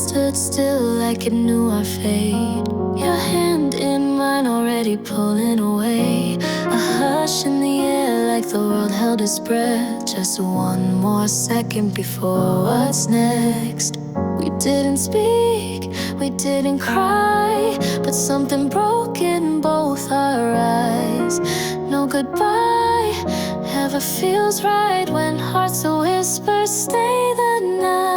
stood still like it knew our fate. Your hand in mine already pulling away. A hush in the air like the world held its breath. Just one more second before what's next. We didn't speak, we didn't cry, but something broke in both our eyes. No goodbye ever feels right when hearts a whisper stay the night.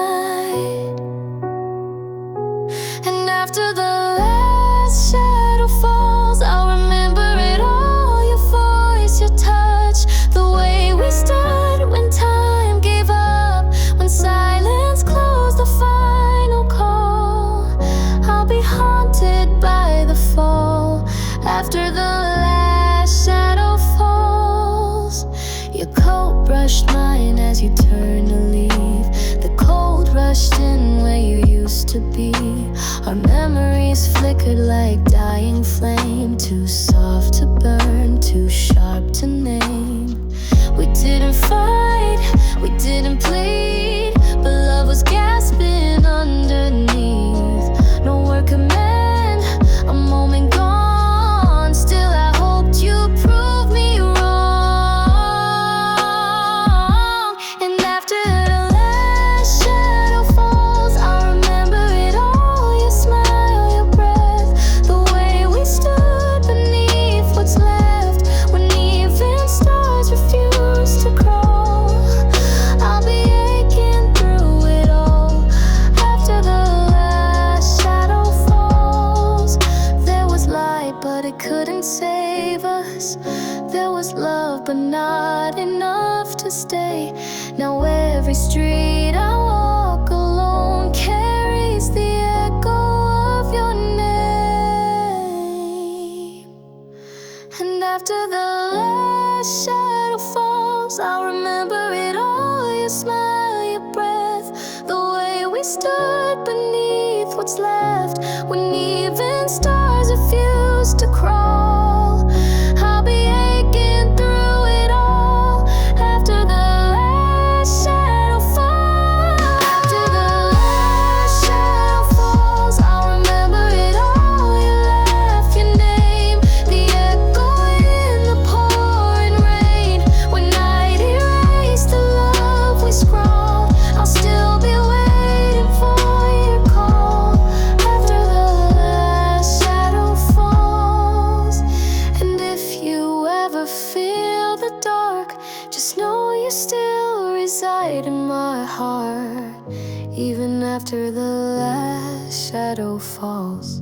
And after the last shadow falls, I'll remember it all. Your voice, your touch, the way we stood when time gave up, when silence closed the final call. I'll be haunted by the fall after the last shadow falls. Your coat brushed mine as you turned to leave. The cold rushed in where you used to be. Our memories flickered like dying flame. Too soft to burn, too sharp to name. We didn't fight, we didn't plead, but love was gasping underneath. No word could mend a moment gone. Still I hoped you'd prove me wrong. And after the last shadow falls, I'll remember it all. Your smile, your breath, the way we stood beneath what's left, when even stars refuse to crawl. I'll be aching through it all after the last shadow falls. There was light, but it couldn't save us. There was love, but not enough to stay. Now every street I walk alone carries the echo of your name. And after the last shadow falls, I'll remember it all. Your smile, your breath, the way we stood beneath what's left, when even stars refuse to crawl. I'll be aching through it all after the last shadow falls. After the last shadow falls, I'll remember it all. You left your name, the echo in the pouring rain. When night erased the love we scrawled, I'll still be waiting for your call after the last shadow falls. And if you ever feel the dark, just know you still reside in my heart, even after the last shadow falls.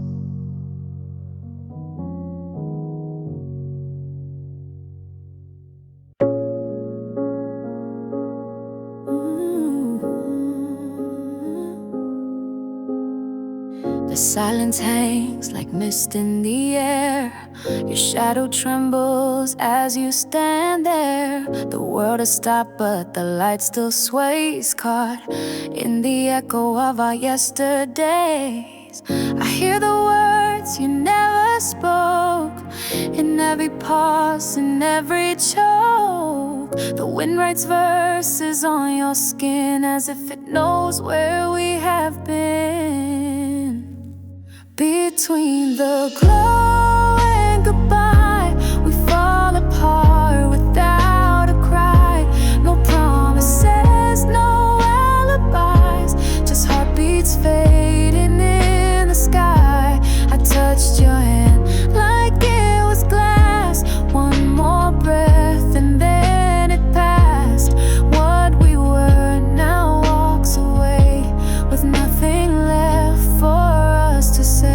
The silence hangs like mist in the air. Your shadow trembles as you stand there. The world has stopped, but the light still sways, caught in the echo of our yesterdays. I hear the words you never spoke, in every pause, in every choke. The wind writes verses on your skin as if it knows where we have been. Between the glow and goodbye, we fall apart without a cry. No promises, no alibis, just heartbeats fading in the sky. I touched your hand like it was glass. One more breath and then it passed. What we were now walks away with nothing left for us to say.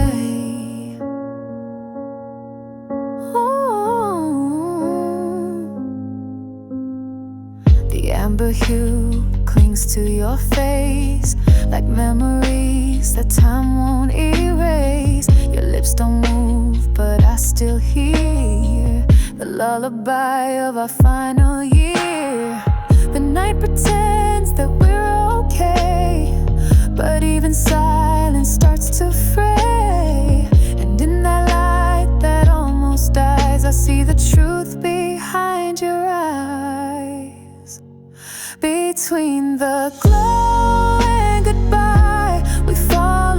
The amber hue clings to your face like memories that time won't erase. Your lips don't move, but I still hear the lullaby of our final year. The night pretends that we're okay, but even silence starts to fray. And in that light that almost dies, I see the truth behind your eyes. Between the glow and goodbye, we fall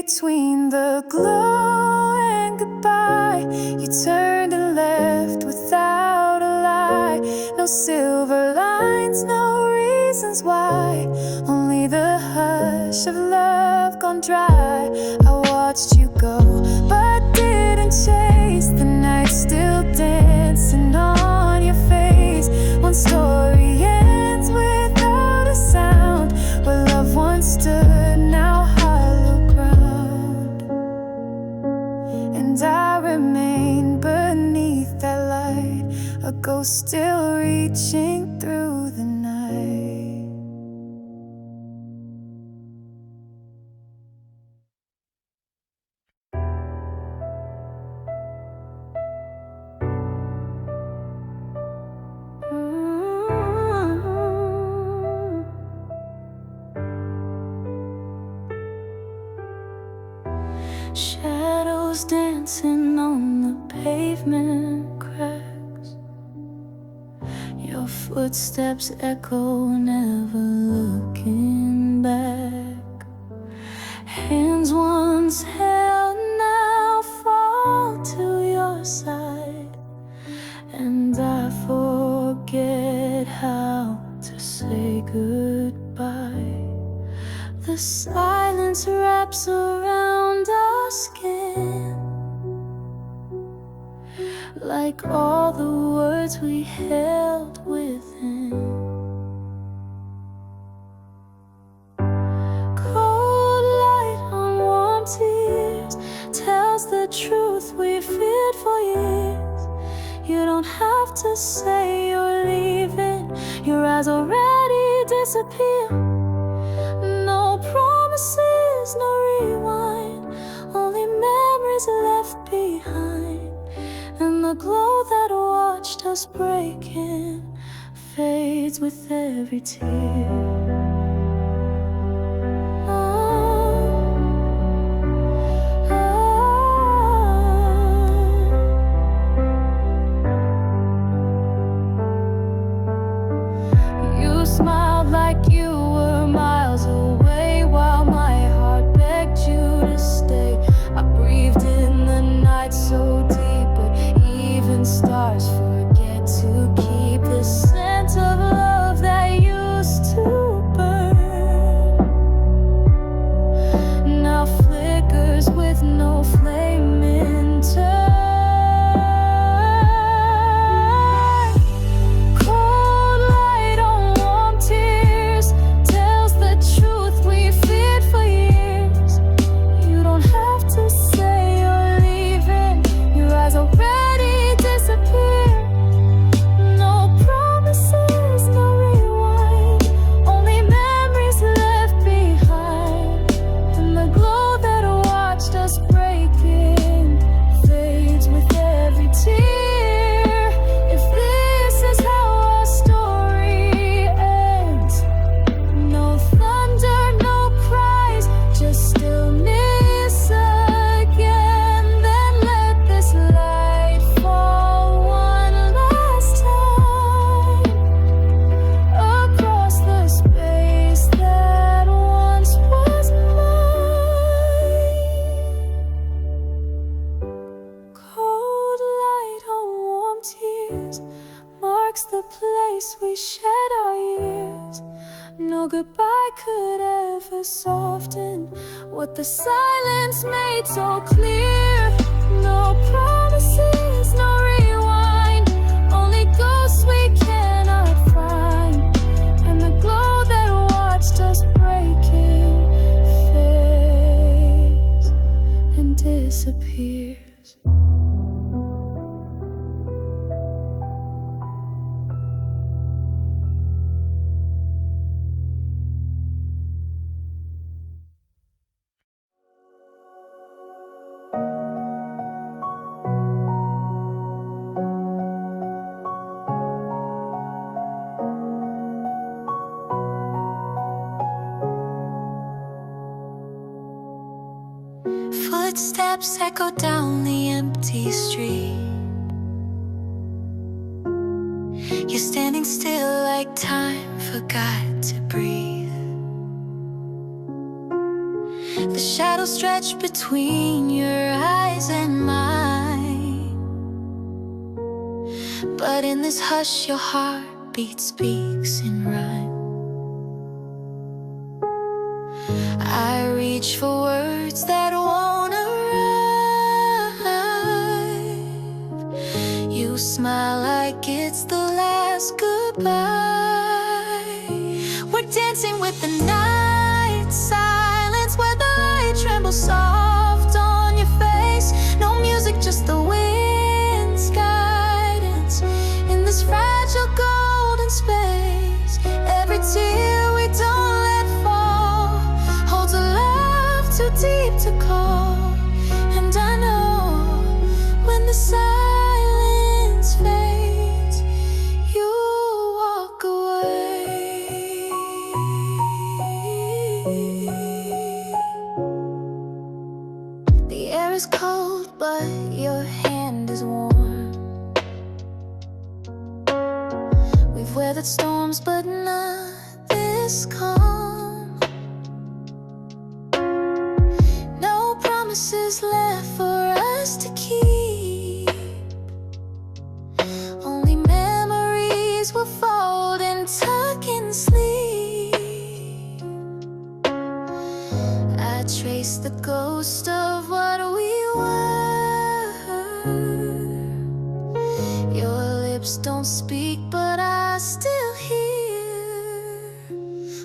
between the glow and goodbye. You turned and left without a lie. No silver lines, no reasons why. Only the hush of love gone dry. I watched you go, but didn't chase. The night still dancing on your face. One story ends without a sound. Where love once stood, now hollow ground. And I remain beneath that light, a ghost still reaching through the night. Shadows dancing on the pavement cracks. Your footsteps echo, never looking back. Hands once held now fall to your side. And I forget how to say goodbye. The silence wraps around our skin, like all the words we held within. Cold light on warm tears tells the truth we feared for years. You don't have to say you're leaving, your eyes already disappear. No promises, no rewind, only memories left behind. And the glow that watched us breaking fades with every tear. You smiled like you were miles away, while my heart begged you to stay. I breathed in the night so deep, but even stars forget to keep the scent of love that used to burn. Now flickers with no flame in turn. Cold light on warm tears tells the truth we feared for years. You don't have to say you're leaving, your eyes already disappear. No promises, no rewind, only memories left behind. And the glow that watched us breaking fades with every tear. If this is how our story ends, no thunder, no cries, just stillness again. Then let this light fall one last time across the space that once was mine. Cold light on warm tears marks the place we shed our years. No goodbye could ever soften what the silence made so clear. No promises, no rewind, only ghosts we cannot find. And the glow that watched us breaking fades and disappears. Footsteps echo down the empty street. You're standing still like time forgot to breathe. The shadows stretch between your eyes and mine, but in this hush your heartbeat speaks in rhyme. I reach for words that won't arrive. You smile like it's the last goodbye. We're dancing with the night silence, where the light trembles soft on your face. No music, just the wind's guidance in this fragile golden space. Every tear we don't let fall holds a love too deep to call. And I know when the silence fades, you walk away. The air is cold, but your hand is warm. We've weathered storms, but not this calm. No promises left for us to keep. Only memories will fold and tuck in sleep. I trace the ghost of what we were. Your lips don't speak, but I still hear.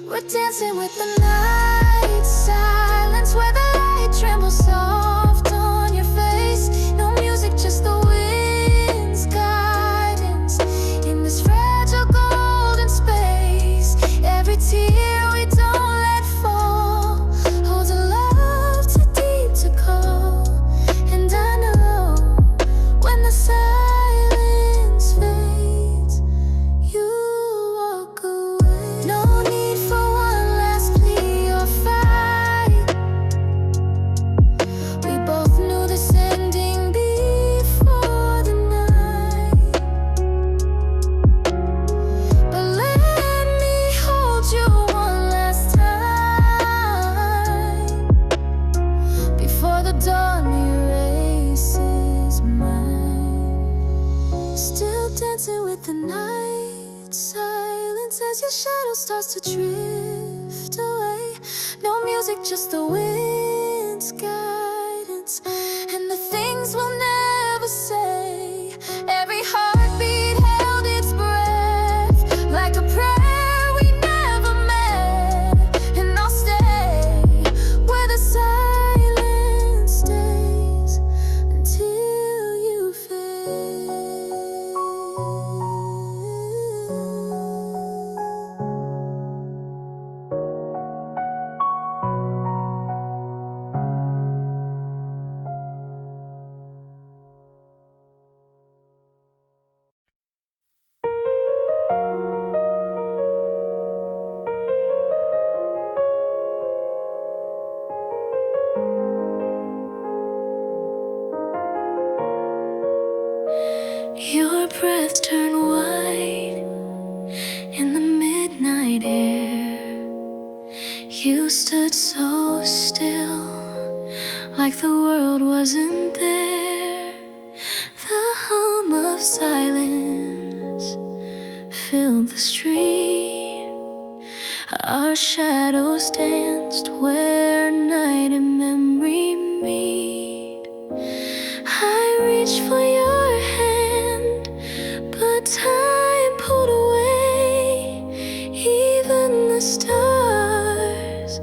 We're dancing with the night silence, where the light trembles soft on your face. No music, just the wind's guidance in this fragile golden space. Every tear we don't let fall holds a love too deep to call. And I know when the silence fades, you walk away. No need for one last plea or fight. We both knew this ending before the night. But let me hold you one last time before the dawn erases mine. Still dancing with the night silence as your shadow starts to drift away. No music, just the wind's guidance and the things we'll never say. Every heartbeat held its breath like a prayer we never met. And I'll stay where the silence stays until you fade. Your breath turned white in the midnight air. You stood so still, like the world wasn't there. The hum of silence filled the street. Our shadows danced where night and memory meet. I reached for your hand, but time pulled away. Even the stars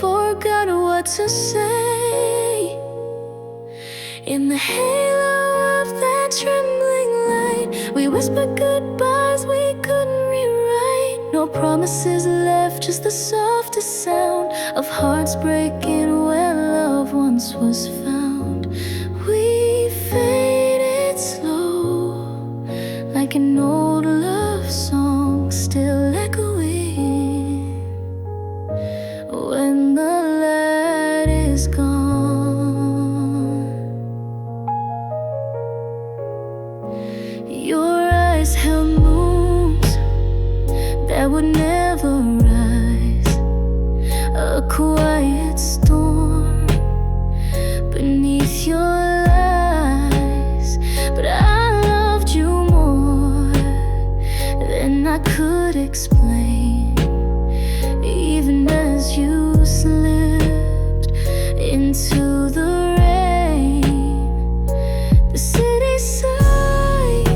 forgot what to say. In the halo of that trembling light, we whispered goodbyes we couldn't rewrite. No promises left, just the softest sound of hearts breaking where love once was found. We faded slow, like an old love song still echoing when the light is gone. Your eyes held moons that would never rise, a quiet quiet storm beneath your lies, but I loved you more than I could explain. Even as you slipped into the rain, the city sighed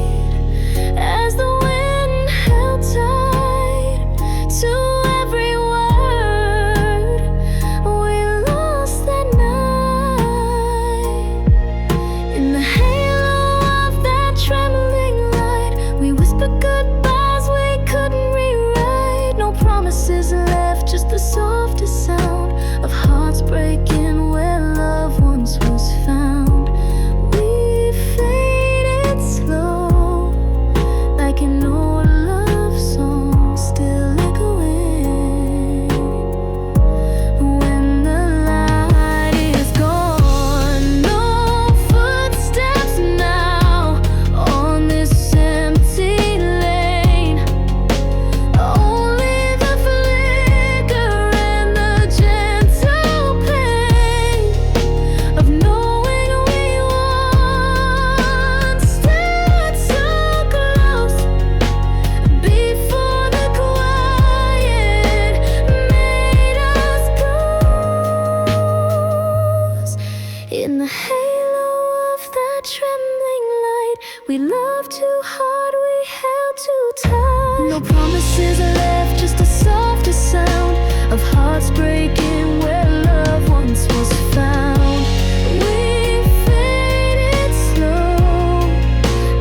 as the wind held tight to every word we lost that night. In the halo of that trembling light, we whispered goodbyes we couldn't rewrite. No promises left, just the softest sound of hearts breaking where love once was found. We faded slow, like an old love song still echoing. When the light is gone, no footsteps now on this empty lane. Only the flicker and the gentle pain of knowing we once stood so close before the quiet made us close. In the halo of that trembling light, we loved too hard, we held too tight. No promises left, just the softest sound of hearts breaking where love once was found. We faded slow,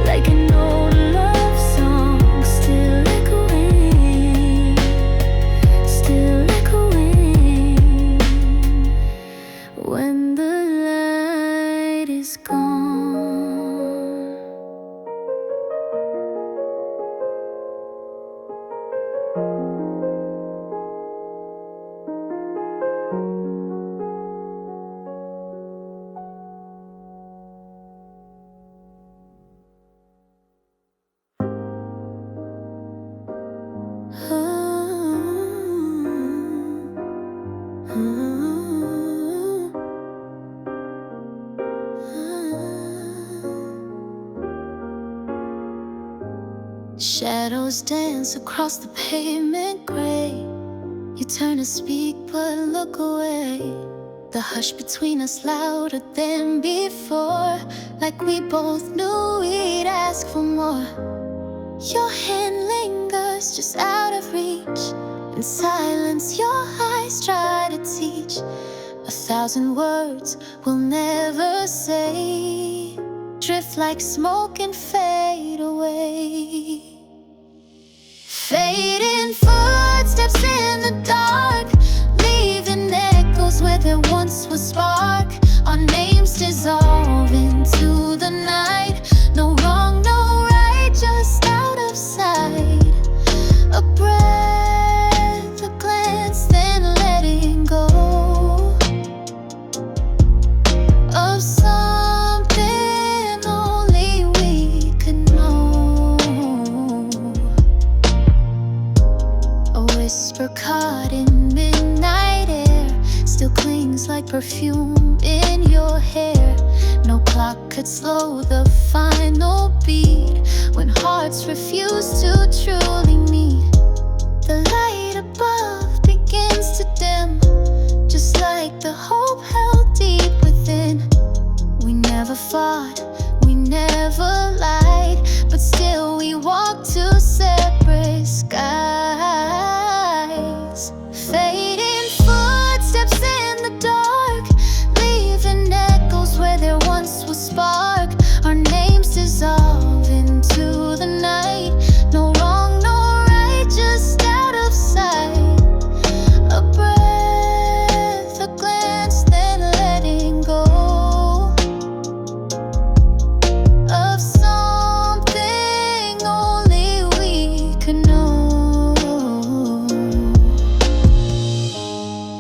like an old love song still echoing, still echoing. When the light is gone. Shadows dance across the pavement gray. You turn to speak but look away. The hush between us louder than before, like we both knew we'd ask for more. Your hand lingers just out of reach. In silence your eyes try to teach 1,000 words we'll never say. Drift like smoke and fade away. Fading footsteps in the dark, leaving echoes where there once was spark. Our names dissolve into the night. No wrong, no right, just out of sight. A breath, a glance, then letting go of something only we could know. A whisper caught in midnight air still clings like perfume in your hair. No clock could slow the final beat when hearts refuse to truly meet. The light above begins to dim, just like the hope held deep within. We never fought, we never lied, but still we walked to separate skies. Fading footsteps in the dark, leaving echoes where there once was spark. Our names dissolve into the night. No wrong, no right, just out of sight. A breath, a glance, then letting go of something only we could know.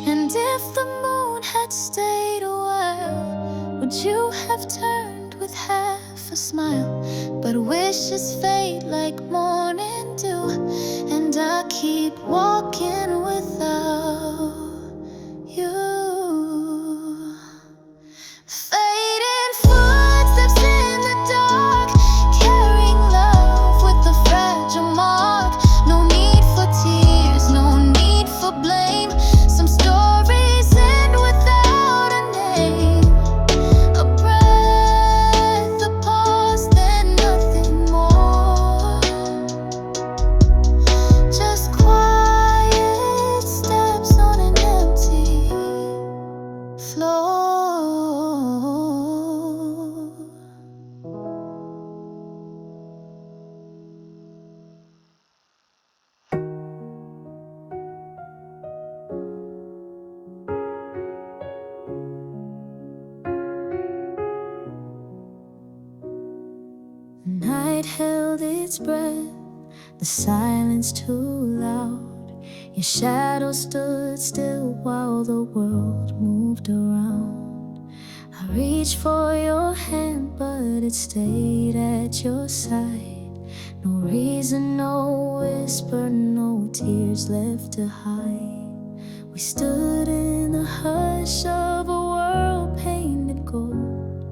And if the moon had stayed a while, would you have turned with half a smile? But wishes fade like morning dew, and I keep walking without you. its breath. The silence too loud. Your shadow stood still while the world moved around. I reached for your hand, but it stayed at your side. No reason, no whisper, no tears left to hide. We stood in the hush of a world painted gold.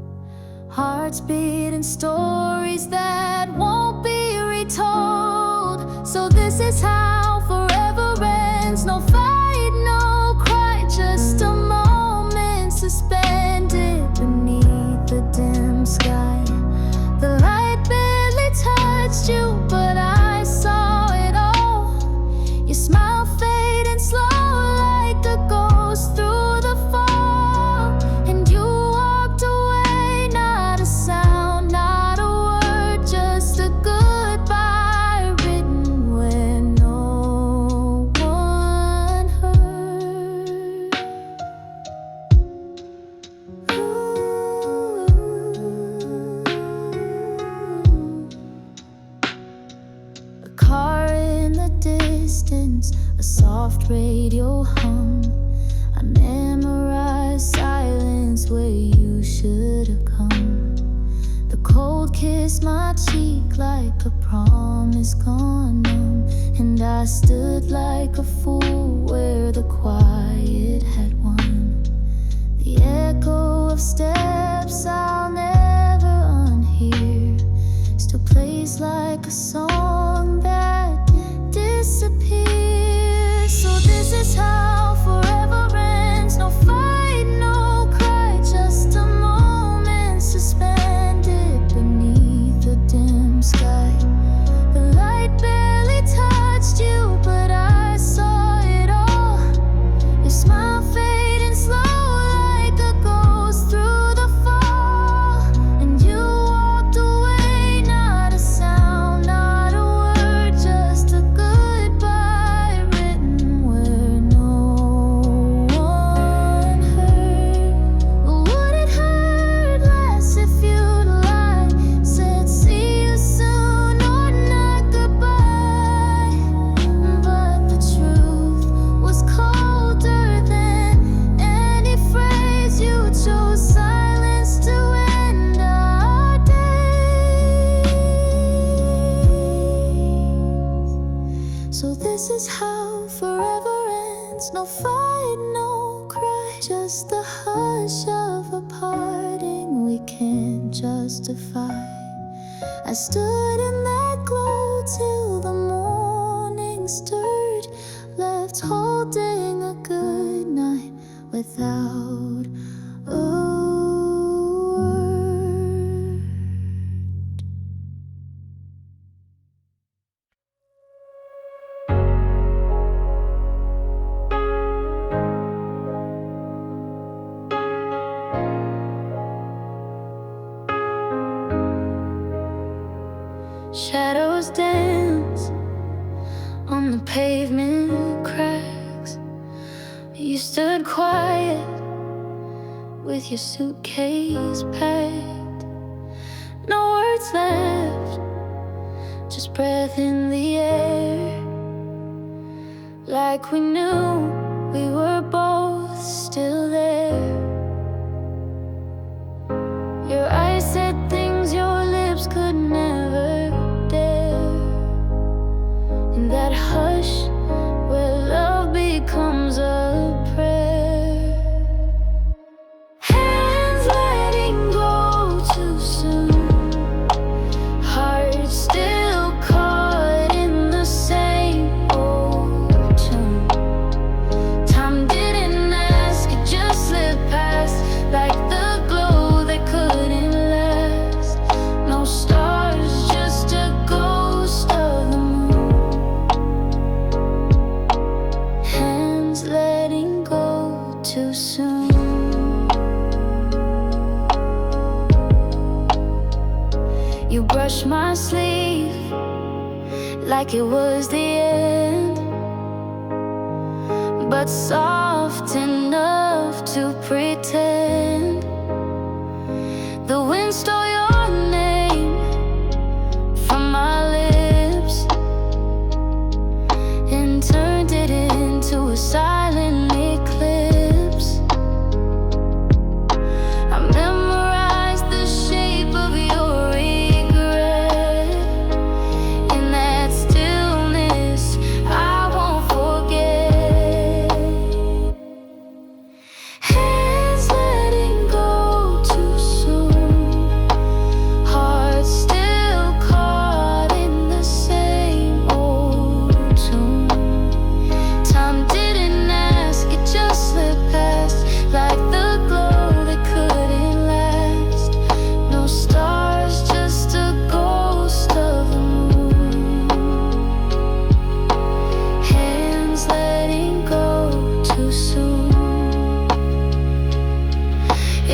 Hearts beating stories that won't be retold. So this is how forever ends. No fight, no cry, just a moment suspended beneath the dim sky. The light barely touched you, but I saw it all. Your smile fading slow like a ghost through the fall. And you walked away, not a sound, not a word, just a goodbye written where no one heard. A car in the distance, a soft radio hum. I memorized silence where you should have come. The cold kissed my cheek like a promise gone numb. And I stood like a fool where the quiet had won. The echo of steps I'll never unhear still plays like a song that disappears. So this is how forever ends. No fight, no cry, just a moment suspended beneath the dim sky. The light barely touched you, but I saw it all. Your smile fading slow like a ghost through the fall. And you walked away, not a sound, not a word, just a goodbye written where no one heard. Would it hurt less if you'd lie? Said see you soon or not goodbye. But the truth was colder than any phrase. You chose silence to end our days. So this is how forever ends. No fight, no cry, just the hush of a parting we can't justify. I stood in that glow till the morning stirred, left holding a good night without a word. Shadows dance on the pavement cracks. You stood quiet with your suitcase packed. No words left, just breath in the air. Like we knew we were both still there. Your eyes said things your lips could never dare. In that hush where love becomes a prayer. Hands letting go too soon. Heart still caught in the same old tune. Time didn't ask, it just slipped past like the glow that couldn't last. No stars, just a ghost of the moon. Hands letting go too soon. You brushed my sleeve like it was the end, but soft enough to pretend. The wind stole your name from my lips.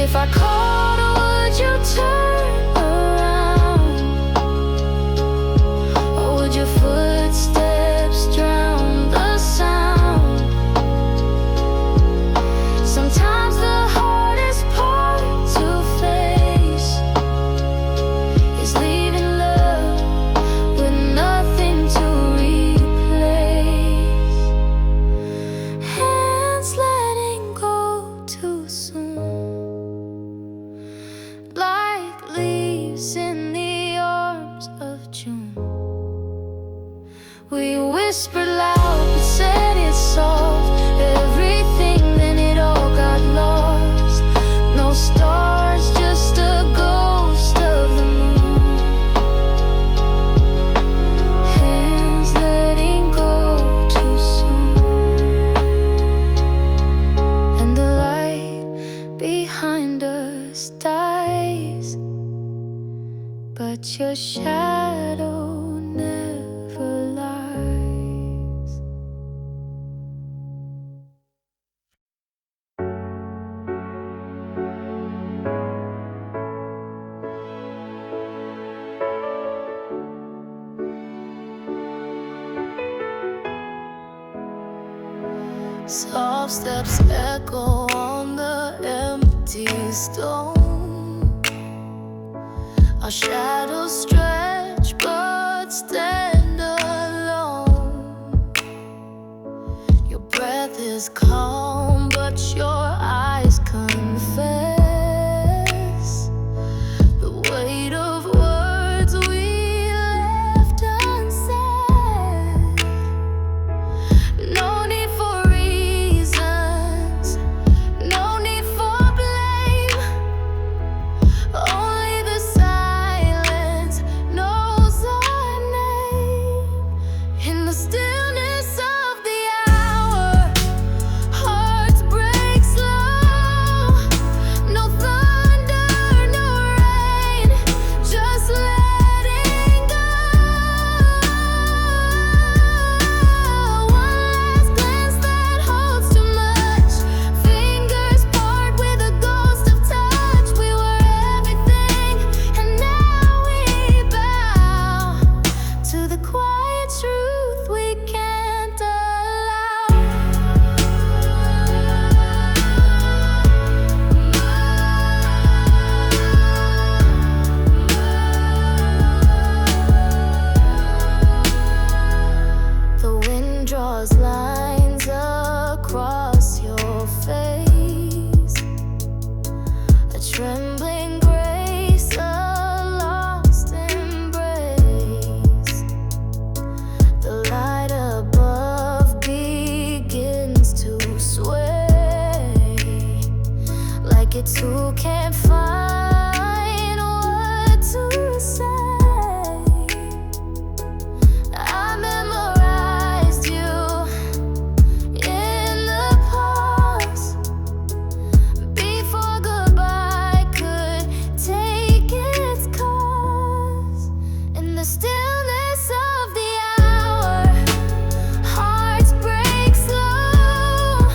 If I called, would you turn around? Or would your footsteps drown the sound? Sometimes the hardest part to face is leaving love with nothing to replace. Hands letting go too soon, like leaves in the arms of June. We whispered loud but said it solved everything, then it all got lost. No stars, just a ghost of the moon. Hands letting go too soon, and the light behind us dies, but your shadow never lies. Soft steps echo on the empty stone. Our shadows stretch but stand alone. Your breath is calm but your eyes confess the weight of words we left unsaid. No need for reasons, no need for blame. Only the silence knows our name. In the stillness of the hour, hearts break slow. No thunder, no rain, just letting go. One last glance that holds too much. Fingers part with a ghost of touch. We were everything, and now we bow to the quiet truth we can't allow. The wind draws lines across your face, a trembling grace, a lost embrace. The light above begins to sway, like it's who can't find what to say. I memorized you in the pause, before goodbye could take its course. In the stillness of the hour, hearts break slow.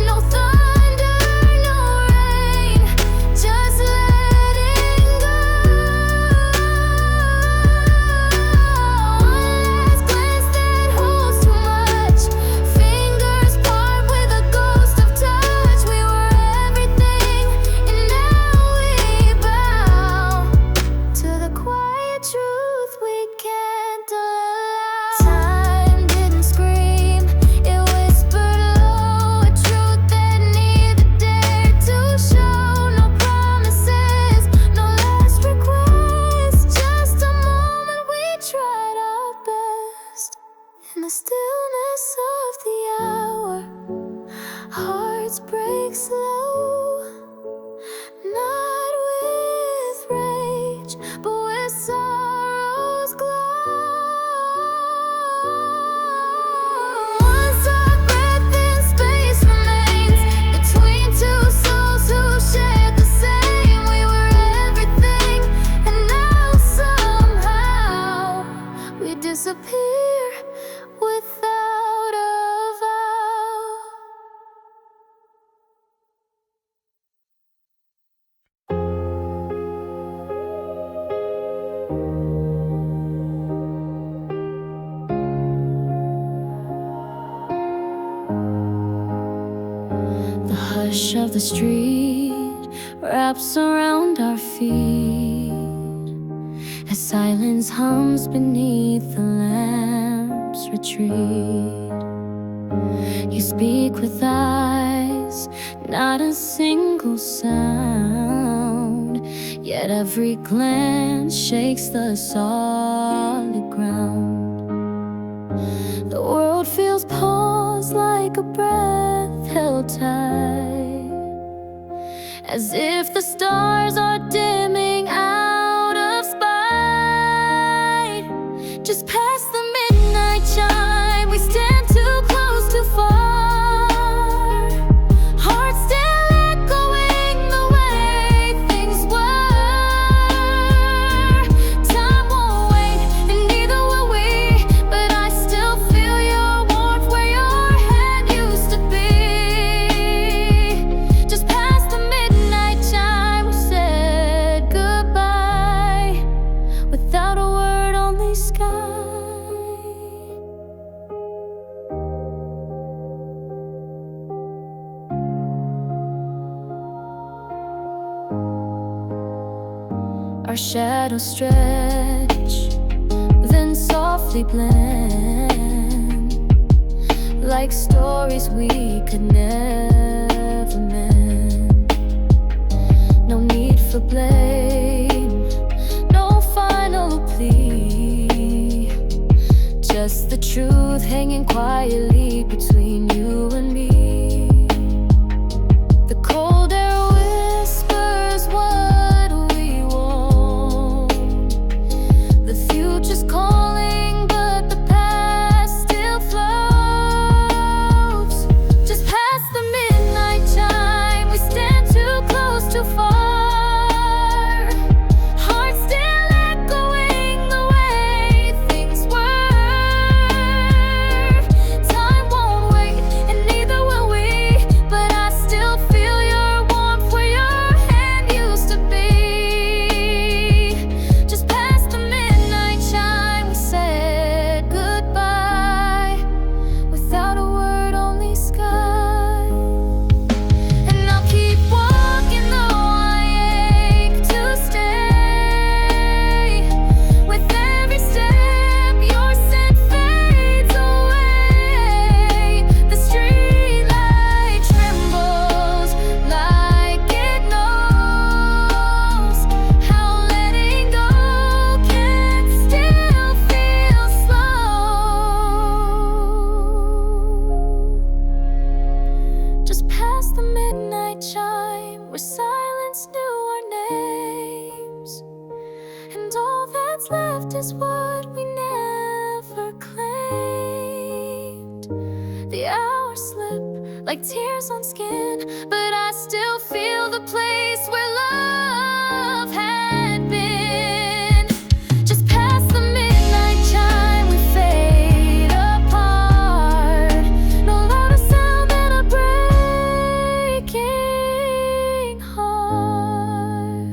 No thunder, no rain, just letting go. One last glance that holds too much. Fingers part with a ghost of touch. We were everything, and now we bow to the quiet truth we can't allow. Time didn't scream, it whispered low, a truth that neither dared to show. No promises, no last requests, just a moment we tried our best. In the stillness of the hour, hearts break slow, not with rage, but with sorrow's glow. One soft breath in space remains between two souls who shared the same. We were everything, and now somehow we disappear without a vow. hush of the street wraps around our feet as silence hums beneath the lamp's retreat. You speak with eyes, not a single sound, yet every glance shakes the solid ground. The world feels paused like a breath held tight, as if the stars are dimming out of spite. Just past the midnight chime, we stand too close, too far, hearts still echoing the way things were. Time won't wait, and neither will we, but I still feel your warmth where your hand used to be. Just past the midnight chime, we said goodbye without a word, only sky. Our shadows stretch, then softly blend, like stories we could never mend. No need for blame, no final plea, just the truth hanging quietly between you and me. The cold air whispers what we want. The future's calling, but the past still floats. Just past the midnight chime, we stand too close, too far, hearts still echoing the way things were. Time won't wait, and neither will we, but I still feel your warmth where your hand used to be. Just past the midnight chime, we said goodbye without a word, only sky. And I'll keep walking though I ache to stay. With every step your scent fades away. The streetlight trembles like it knows how letting go can still feel slow. Just past the midnight chime, where silence knew our names, and all that's left is what we never claimed. The hours slip like tears on skin, but I still feel the place where love had been. Just past the midnight chime, we fade apart. No louder sound than a breaking heart.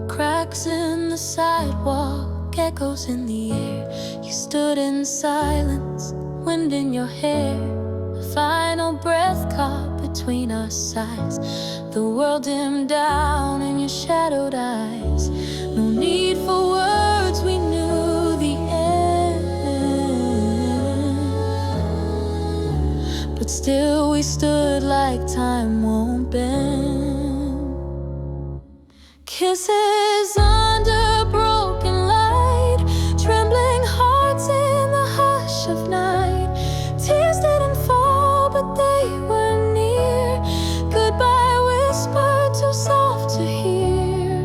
Cracks in the sidewalk, echoes in the air. You stood in silence, wind in your hair. A final breath caught between our sides. The world dimmed down in your shadowed eyes. No need for words, we knew the end. But still we stood like time won't bend. Kisses under broken light, trembling hearts in the hush of night. Tears didn't fall, but they were near. Goodbye whispered, too soft to hear.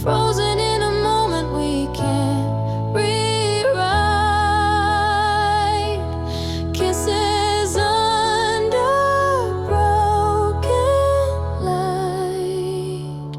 Frozen in a moment we can't rewrite. Kisses under broken light.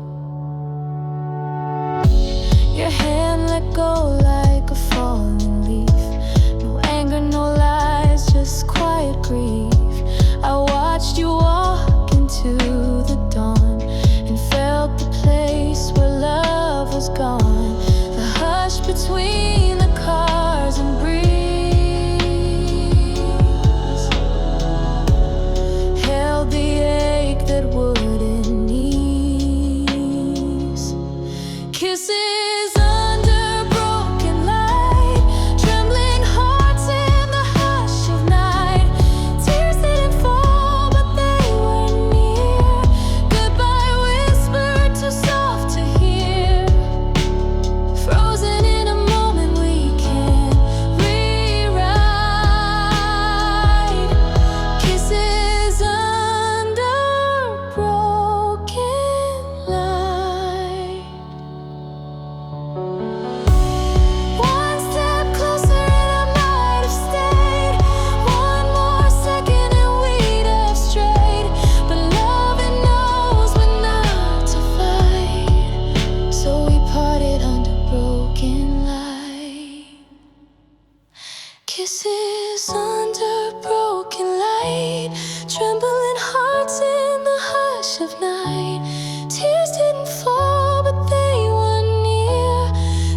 Kisses under broken light, trembling hearts in the hush of night. Tears didn't fall, but they were near.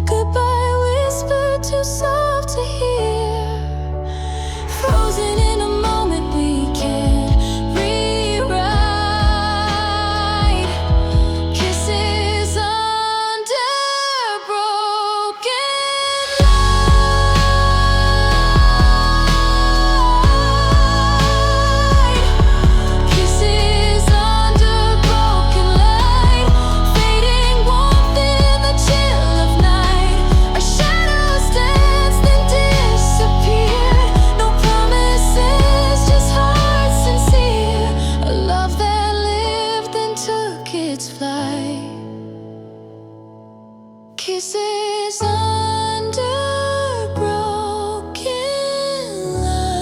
Goodbye whispered, too soft to hear. Frozen in a moment we can't rewrite. Kisses under broken light. Kisses under broken light. Fading warmth in the chill of night. Our shadows danced then disappeared. No promises, just hearts sincere. A love that lived then took its flight. Kisses under broken light.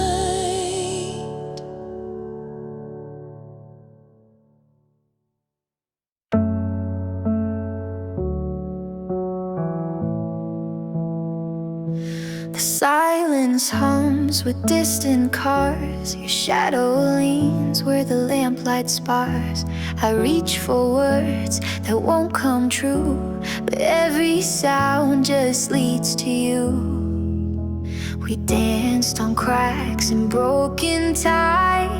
The silence hums with distant cars. Your shadow leans where the lamplight spars. I reach for words that won't come true, but every sound just leads to you. We danced on cracks and broken time.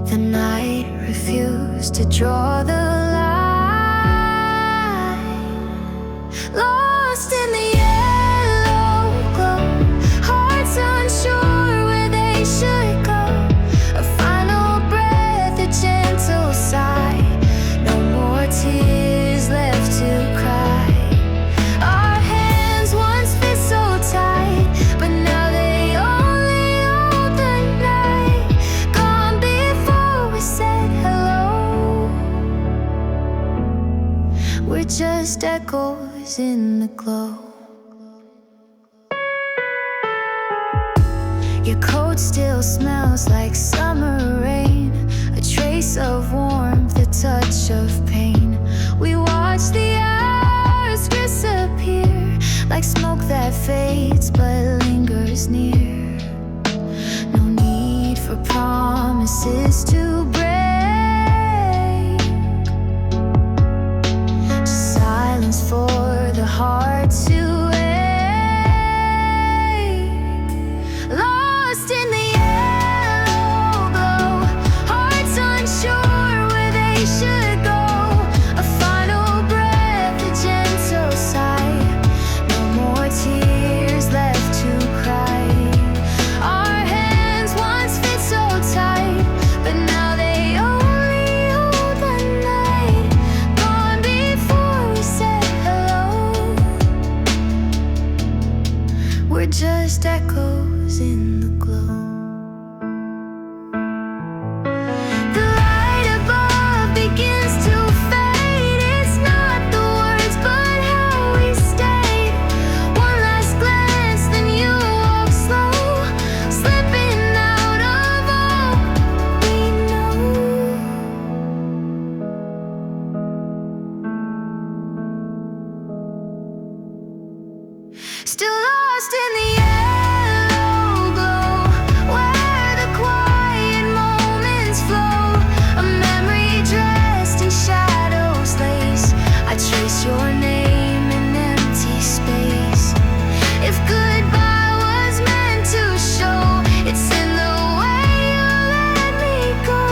The night refused to draw the line. Lost in the yellow glow, hearts unsure where they should go. A final breath, a gentle sigh. No more tears left to cry. Our hands once fit so tight, but now they only hold the night. Gone before we said hello. We're just echoes in the glow. Your coat still smells like summer rain, a trace of warmth, a touch of pain. We watch the hours disappear, like smoke that fades but lingers near. No need for promises to break, just silence for the heart to ache. Lost in the yellow glow, hearts unsure where they should go. A final breath, a gentle sigh. No more tears left to cry. Our hands once fit so tight, but now they only hold the night. Gone before we said hello. We're just echoes in the glow. The light above begins to fade. It's not the words, but how we stayed. One last glance, then you walk slow, slipping out of all we know. Still lost in the yellow glow, where the quiet moments flow. A memory dressed in shadows lace. I trace your name in empty space. If goodbye was meant to show, it's in the way you let me go.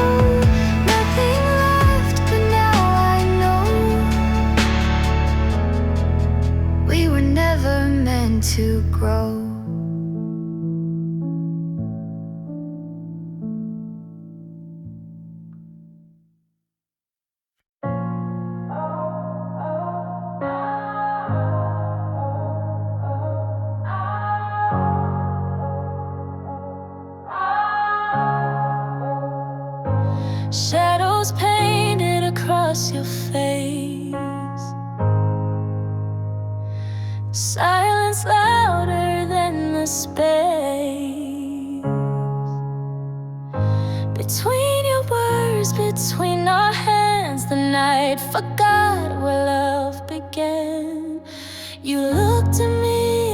Nothing left, but now I know we were never meant to grow. Shadows painted across your face. Silence louder than the space. Between your words, between our hands, the night forgot where love began. You looked at me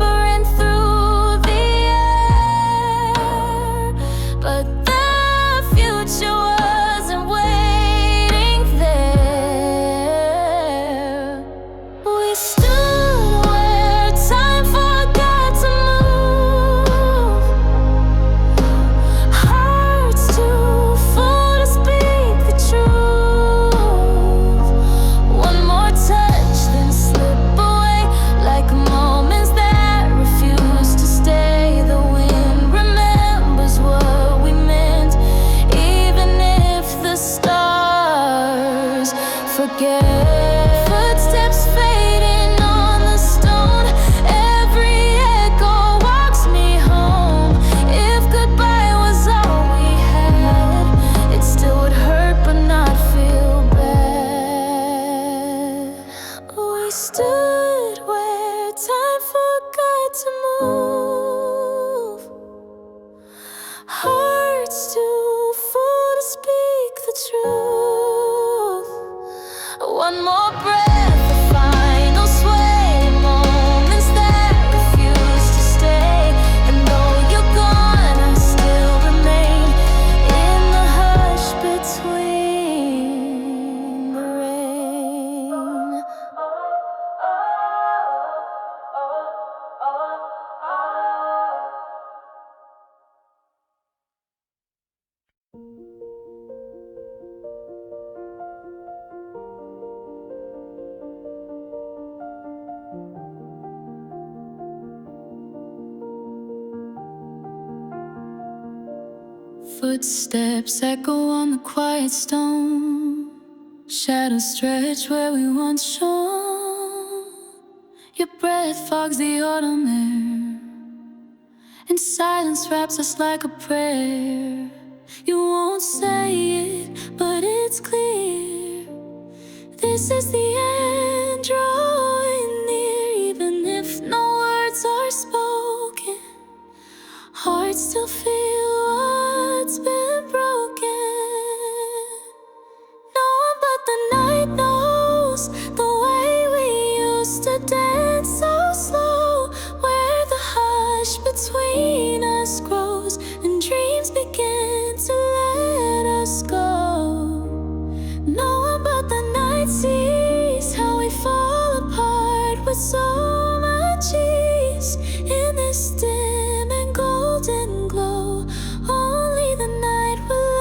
whispering through the air, but the future wasn't waiting there. We stood where time forgot to move, hearts too full to speak the truth. One more touch, then slip away like moments that refuse to stay. The wind remembers what we meant, even if the stars forget. Footsteps fading on the stone, every echo walks me home. If goodbye was all we had, it still would hurt but not feel bad. We stood where time forgot to move, hearts too full to speak the truth. One more breath, the final sway, moments that refuse to stay. And though you're gone, I still remain in the hush between the rain. Footsteps echo on the quiet stone, shadows stretch where we once shone. Your breath fogs the autumn air, and silence wraps us like a prayer. You won't say it, but it's clear. This is the end, drawing near. Even if no words are spoken, hearts still feel what's been broken. No one but the night knows the way we used to dance so slow, where the hush between us grows and dreams begin to let us go. No one but the night sees how we fall apart with so much ease in this dim and golden glow. Only the night will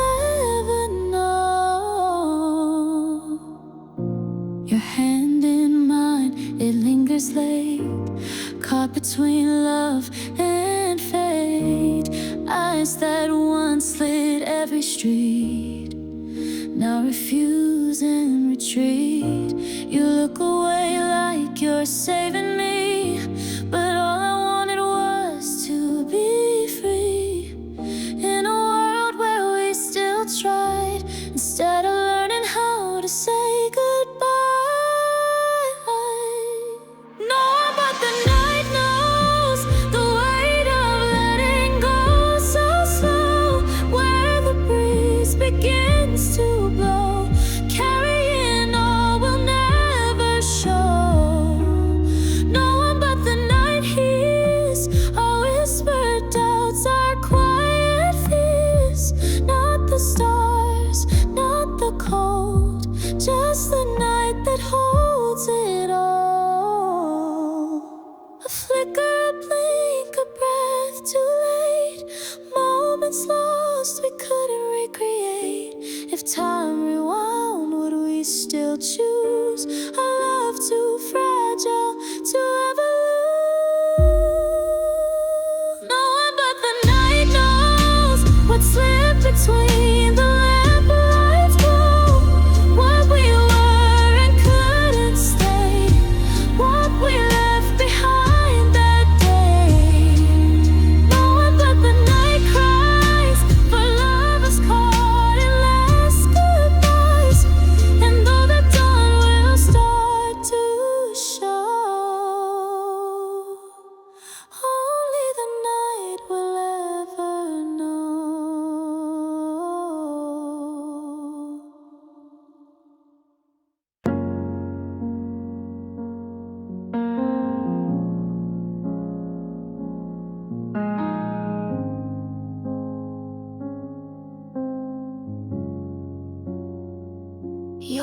ever know. Your hand in mine, it lingers late, caught between love and fate. Eyes that once lit every street now refuse and retreat. You look away like you're saving me, but all I wanted was to be free. In a world where we still tried, instead of learning how to say goodbye. No one but the night knows the weight of letting go so slow, where the breeze begins to blow, carrying all we'll never show. No one but the night hears our whispered doubts, our quiet fears. Not the stars, not the cold, just the night that holds it all. A flicker, a blink, a breath too late, moments lost we couldn't recreate. If time rewound, would we still choose a love too fragile to ever lose? No one but the night knows what slipped between the lamplights glow, what we were and couldn't stay, what we left behind that day. No one but the night cries for lovers caught in last goodbyes, and though the dawn will start,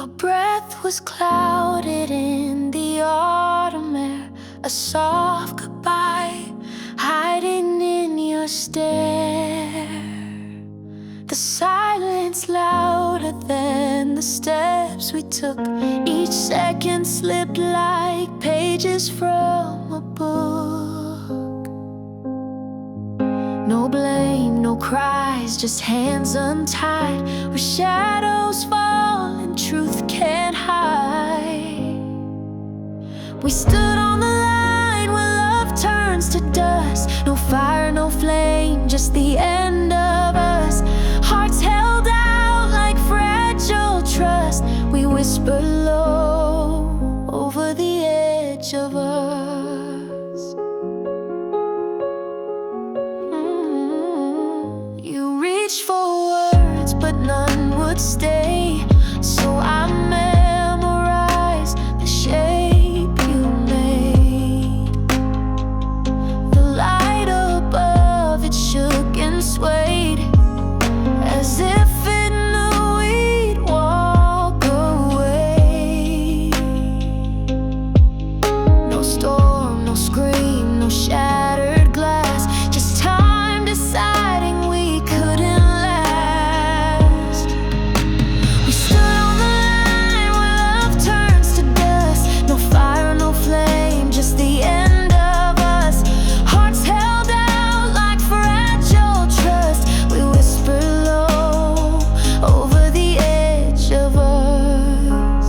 Your breath was clouded in the autumn air, a soft goodbye hiding in your stare. The silence louder than the steps we took. Each second slipped like pages from a book. No blame, no cries, just hands untied, where shadows fall and truth can't hide. We stood on the line where love turns to dust. No fire, no flame, just the end of us. Hearts held out like fragile trust. We whispered low over the edge of us. You reached for words, but none would stay. So I memorized the shape you made. The light above it shook and swayed, as if it knew we'd walk away. No storm, no scream, no shattered glass, just time deciding we couldn't last. We stood on the line where love turns to dust. No fire, no flame, just the end of us. Hearts held out like fragile trust. We whispered low over the edge of us.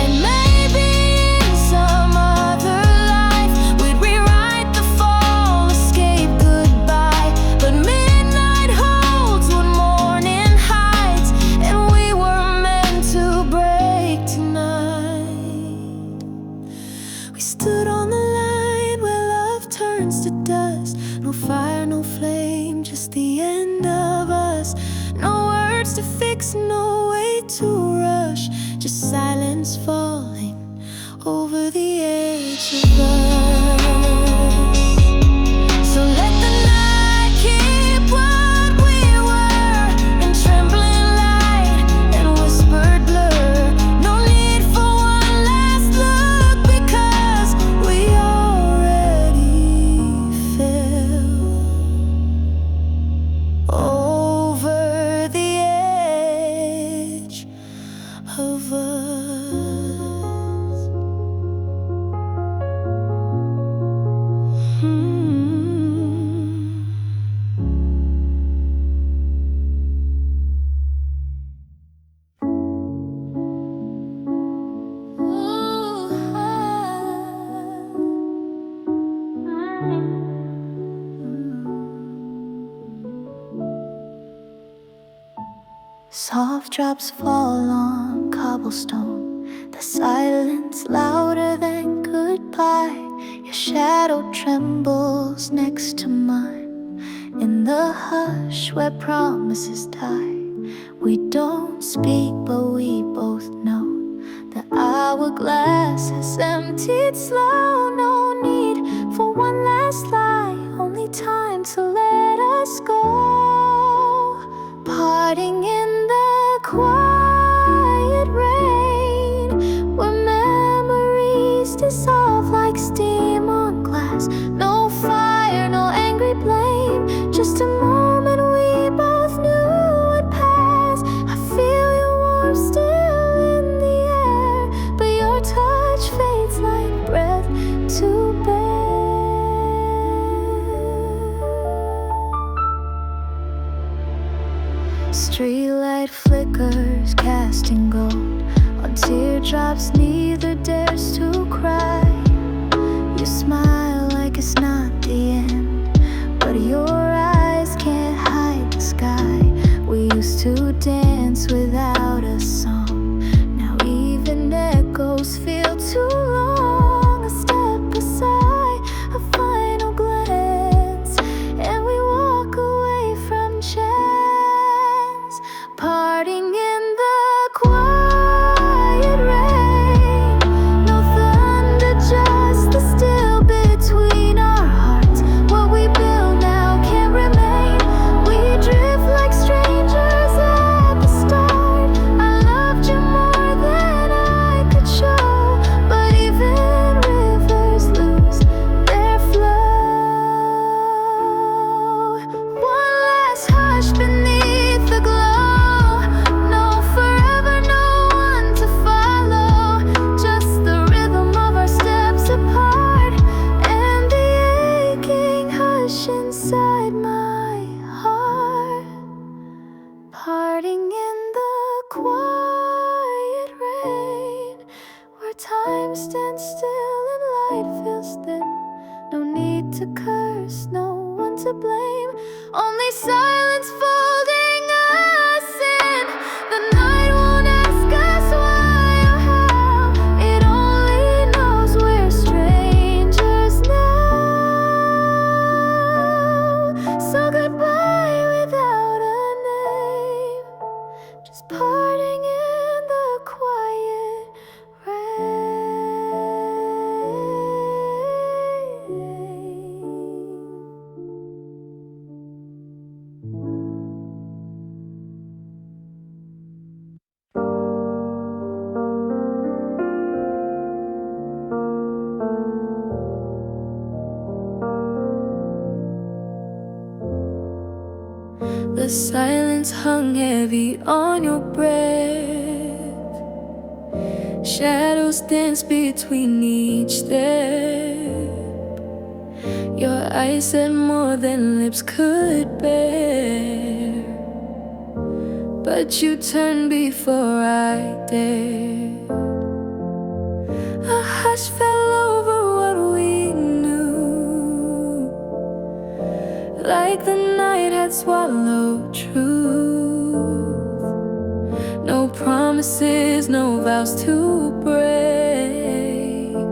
And maybe in some other life we'd rewrite the fall, escape goodbye. But midnight holds what morning hides, and we were meant to break tonight. We stood on the line where love turns to dust. No fire, no flame, just the end of us. No words to fix, no way to rush, just silence falling over the edge of us. So let the night keep what we were, in trembling light and whispered blur. No need for one last look, because we already fell over the edge of us. Soft drops fall on cobblestone, the silence louder than goodbye. Your shadow trembles next to mine, in the hush where promises die. We don't speak, but we both know the hourglass has emptied slow. No need for one last lie, only time to let us go. Parting in the quiet rain, where memories dissolve like steam on glass. No fire, no angry blame, just a moment we both knew would pass. I feel your warmth still in the air, but your touch fades like breath to bear. Streetlight flickers, casting gold on teardrops neither dares to cry. You smile like it's not the end, but your eyes can't hide the sky. We used to dance without a song, now even echoes feel too long. A step aside, a final glance, and we walk away from chance. Parting in the quiet rain, no thunder, just the still between. right to curse, no one to blame. Only silence folding us in. The night won't ask us why or how. It only knows we're strangers now. So goodbye without a name, just parting in the quiet rain. The silence hung heavy on your breath. Shadows dance between each step. Your eyes said more than lips could bear, but you turned before I dared. A hush fell over what we knew, like the night had swallowed truth. No promises, no vows to break,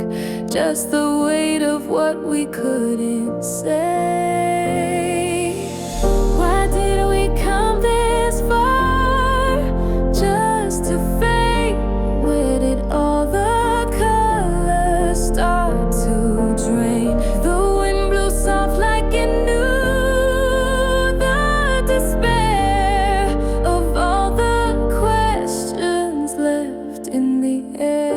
just the weight of what we couldn't say. Why did we come this far just to fade? Where did all the colors start to drain? The wind blew soft like it knew the despair of all the questions left in the air.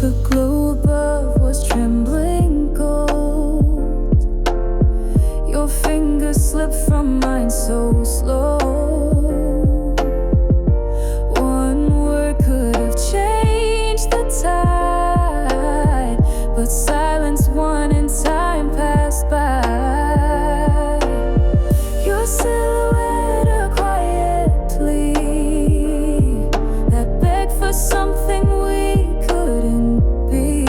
The glow above was trembling gold. Your fingers slipped from mine so slow. One word could have changed the tide, but silence won and time passed by. Your silhouette a quiet plea that begged for something we couldn't be.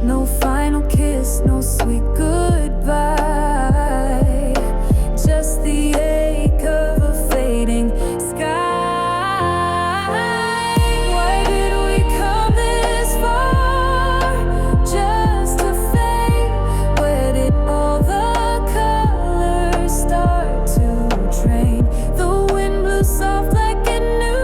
No final kiss, no sweet goodbye, just the ache of a fading sky. Why did we come this far just to fade? Where did all the colors start to drain? The wind blew soft like it knew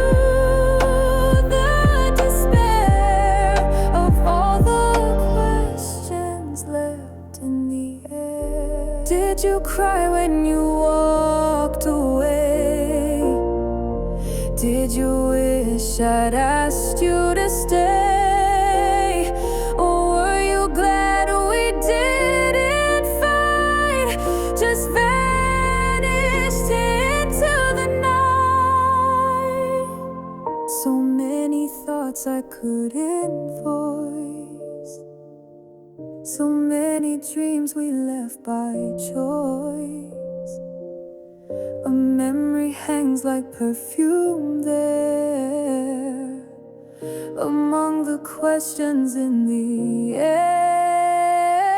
the despair of all the questions left in the air. Did you cry when you walked away? Did you wish I'd asked you to stay? Or were you glad we didn't fight? Just vanished into the night. So many thoughts I couldn't voice, so many dreams we left by choice. A memory hangs like perfume there among the questions in the air.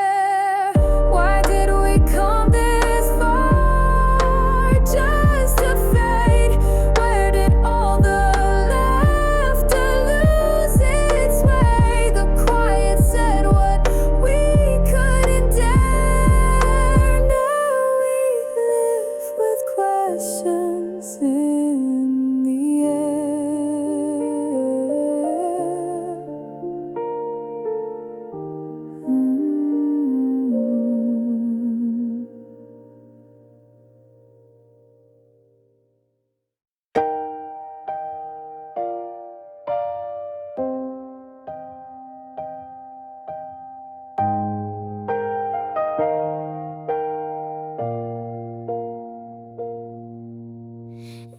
Why did we come this far just to fade? Where did all the laughter lose its way? The quiet said what we couldn't dare. Now we live with questions in the air.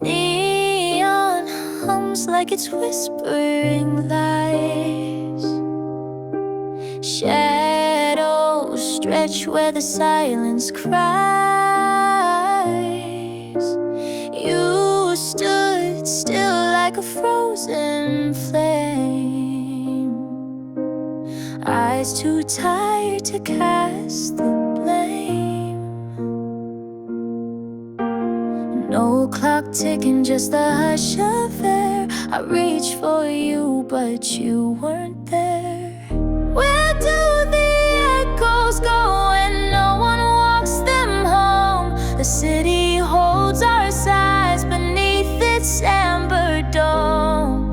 Neon hums like it's whispering lies. Shadows stretch where the silence cries. tired to cast the blame. No clock ticking, just the hush of air. I reached for you, but you weren't there. Where do the echoes go when no one walks them home? The city holds our sighs beneath its amber dome.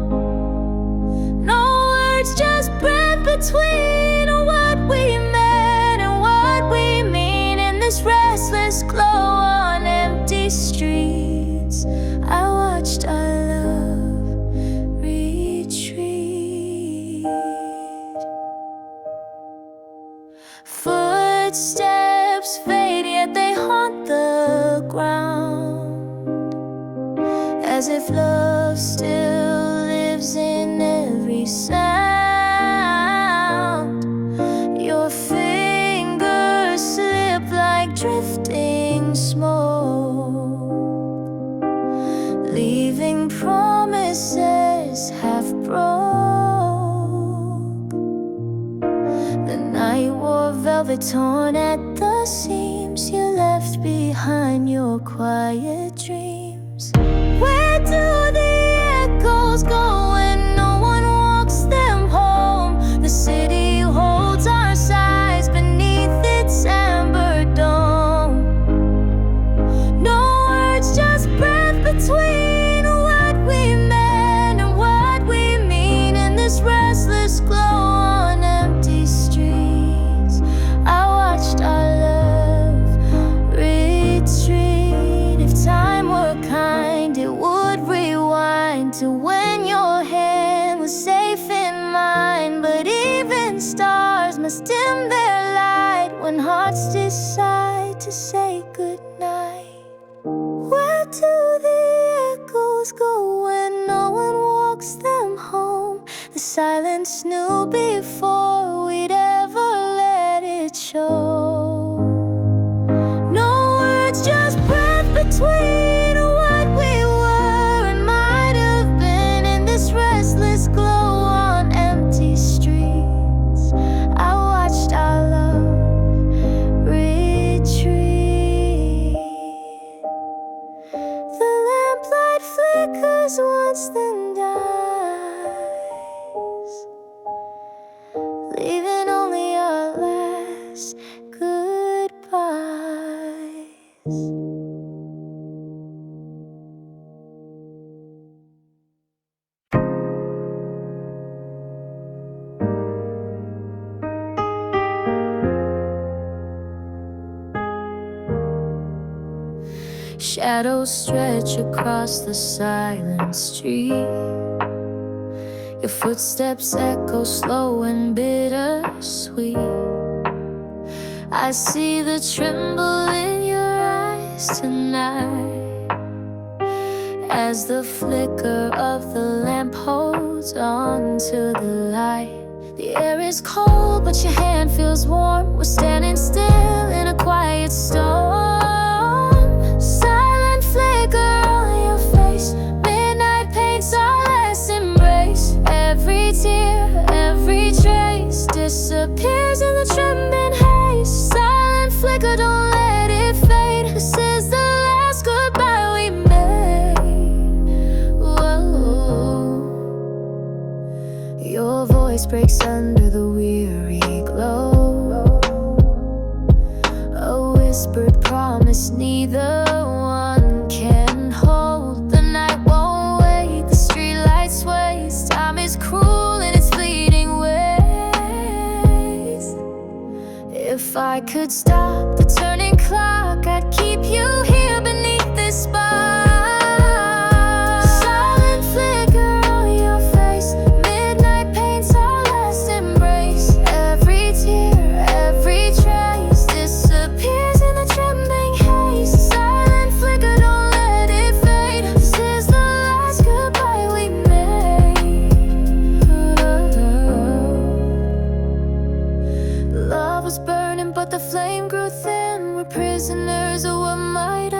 No words, just breath between what we meant and what we mean in this restless glow on empty streets. I watched our love retreat. Footsteps fade, yet they haunt the ground, as if love still lives in every sound. Your fingers slip like drifting smoke, leaving promises half broke. The night wore velvet torn at the seams. You left behind your quiet dreams. Where do the echoes go when no one walks them home? The city holds our sighs beneath its amber dome. No words, just breath between what we meant and what we mean in this restless glow on empty streets. I watched our love retreat. If time were kind, it would rewind to when your hand was safe in mine. But even stars must dim their light when hearts decide to say goodnight. Where do the echoes go when no one walks them home? The silence knew before we'd ever let it show. No words, just breath between what we were and might have been in this restless glow on empty streets. I watched our love retreat. The lamplight flickers once, then dies, leaving only our last goodbyes. Shadows stretch across the silent street. Your footsteps echo slow and bittersweet. I see the tremble in your eyes tonight, as the flicker of the lamp holds on to the light. The air is cold, but your hand feels warm. We're standing still in a quiet storm. Silent flicker on your face, midnight paints our last embrace. Every tear, every trace disappears in the trembling haze. Silent flicker, don't let it fade. This is the last goodbye we made. Whoa. Your voice breaks under the weary glow. A whispered promise neither one can hold. The night won't wait, the streetlight sways. Time is cruel in its fleeting ways. If I could stop the turning clock, I'd keep you here beneath this spot. Silent flicker on your face, midnight paints our last embrace. Every tear, every trace disappears in the trembling haze. Silent flicker, don't let it fade. This is the last goodbye we made. Love was burning, but the flame grew thin. We're prisoners of what might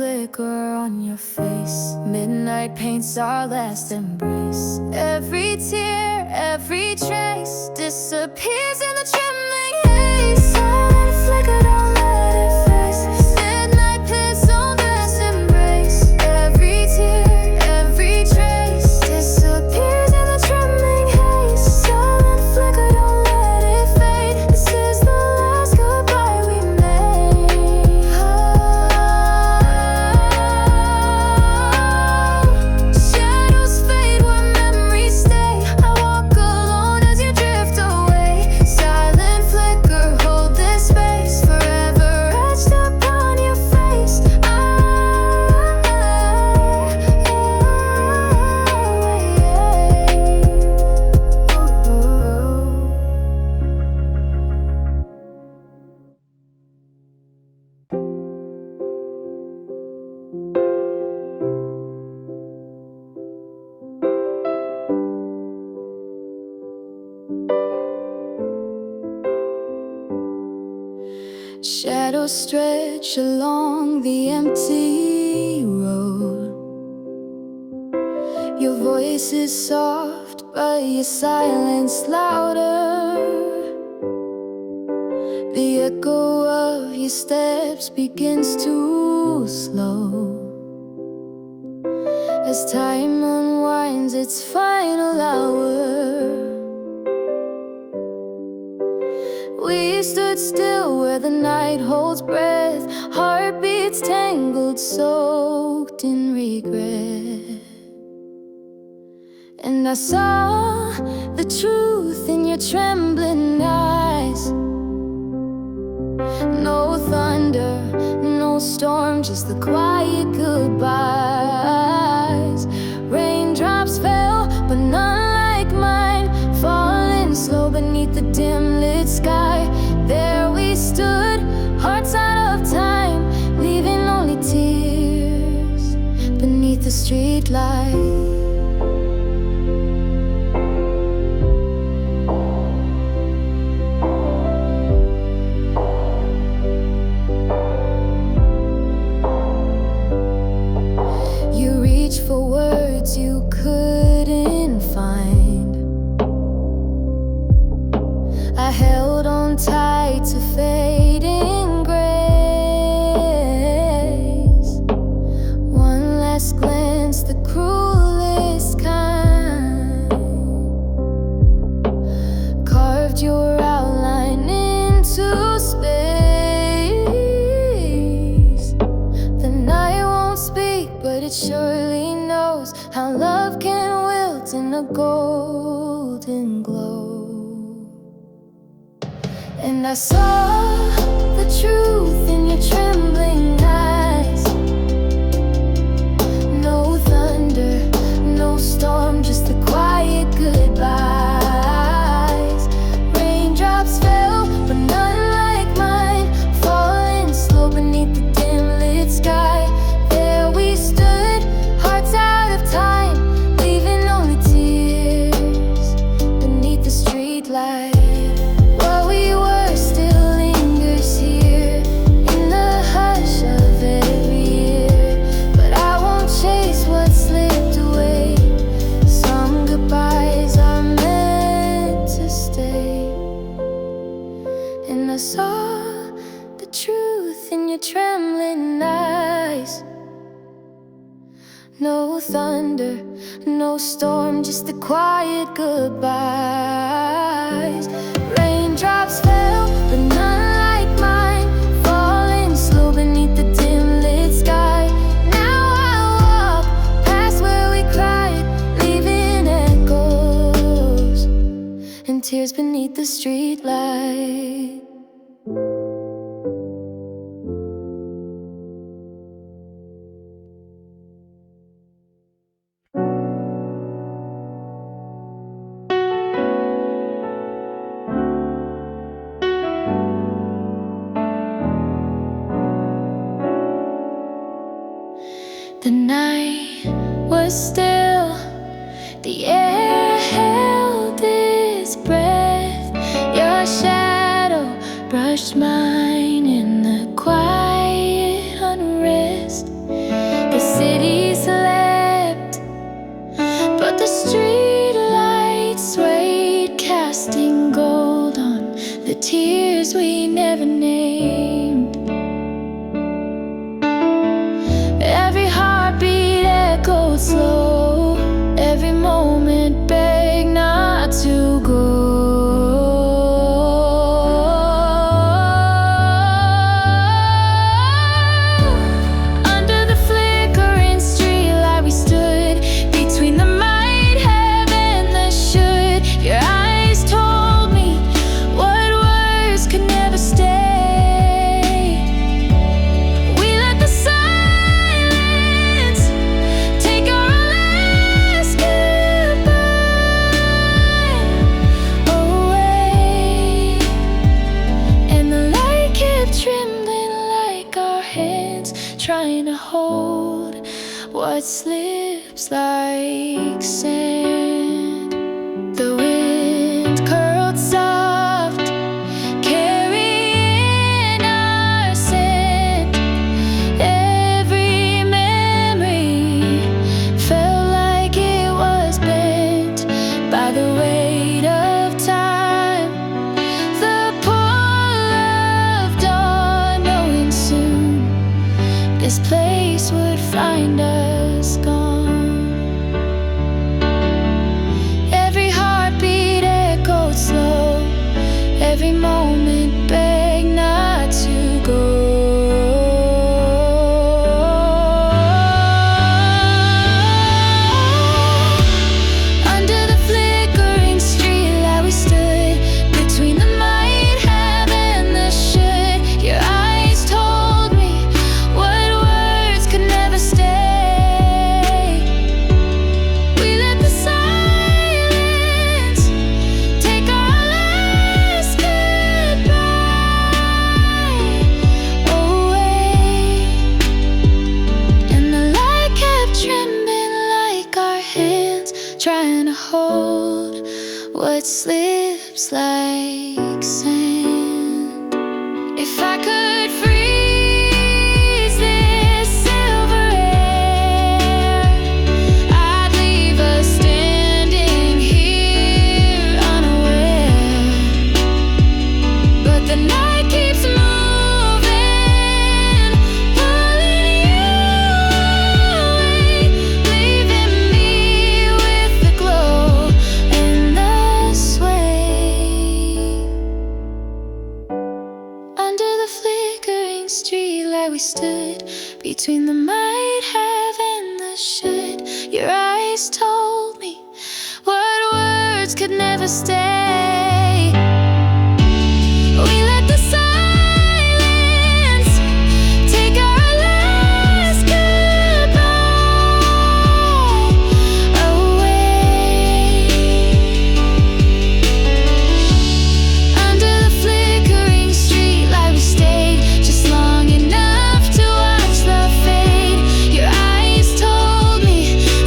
flicker on your face. Midnight paints our last embrace. Every tear, every trace disappears in the trembling haze. Silent flicker, don't let it face. Midnight pits on last embrace. Every tear, every trace disappears in the trembling haze. Silent flicker, don't let it fade. This is the last goodbye we made. Shadows fade where memories stay. I walk alone as you drift away. Silent flicker, hold this space. Forever etched upon your face. Shadows stretch along the empty road. Your voice is soft, but your silence louder. The echo of your steps begins to slow as time unwinds its final hour. We stood still where the night holds breath, heartbeats tangled, soaked in regret. And I saw the truth in your trembling eyes. No thunder, no storm, just the quiet goodbyes. Raindrops fell, but none like mine, falling slow beneath the dim lit sky. There we stood, hearts out of time, leaving only tears beneath the streetlight. You reached for words you couldn't find. I held on tight to fading grace. One last glance, the cruelest kind, carved your outline into space. The night won't speak, but it surely knows how love can wilt in a golden glow. And I saw the truth in your trembling eyes. No thunder, no storm, just the quiet goodbyes. Raindrops fell, but none like mine, falling slow beneath the dim lit sky. There we stood, hearts out of time, leaving only tears beneath the streetlight. What we were still lingers here in the hush of every year. But I won't chase what slipped away. Some goodbyes are meant to stay. And I saw the truth in your trembling eyes. No thunder, no storm, just the quiet goodbyes. Raindrops fell, but none like mine, falling slow beneath the dim lit sky. Now I walk past where we cried, leaving echoes and tears beneath the streetlight. The night was still, the air held its breath. Your shadow brushed mine in the quiet unrest. trying to hold what slips like sand. The wind curled soft, carrying our scent. Every memory felt like it was bent by the weight of time. The pull of dawn, knowing soon this place would find us gone. Every heartbeat echoed slow, every moment begged not to go. Under the flickering streetlight we stood, between the might have and the should. Your eyes told me what words could never stay. We let the silence take our last goodbye away. And the light kept trembling like our hands, trying to hold what slips like sand. If I could freeze this silver air, I'd leave us standing here unaware. But the night keeps moving, pulling you away, leaving me with the glow and the sway. Under the flickering streetlight we stood, between the might have and the should. Your eyes told me what words could never stay. We let the silence take our last goodbye away. Under the flickering streetlight we stayed, just long enough to watch the fade. Your eyes told me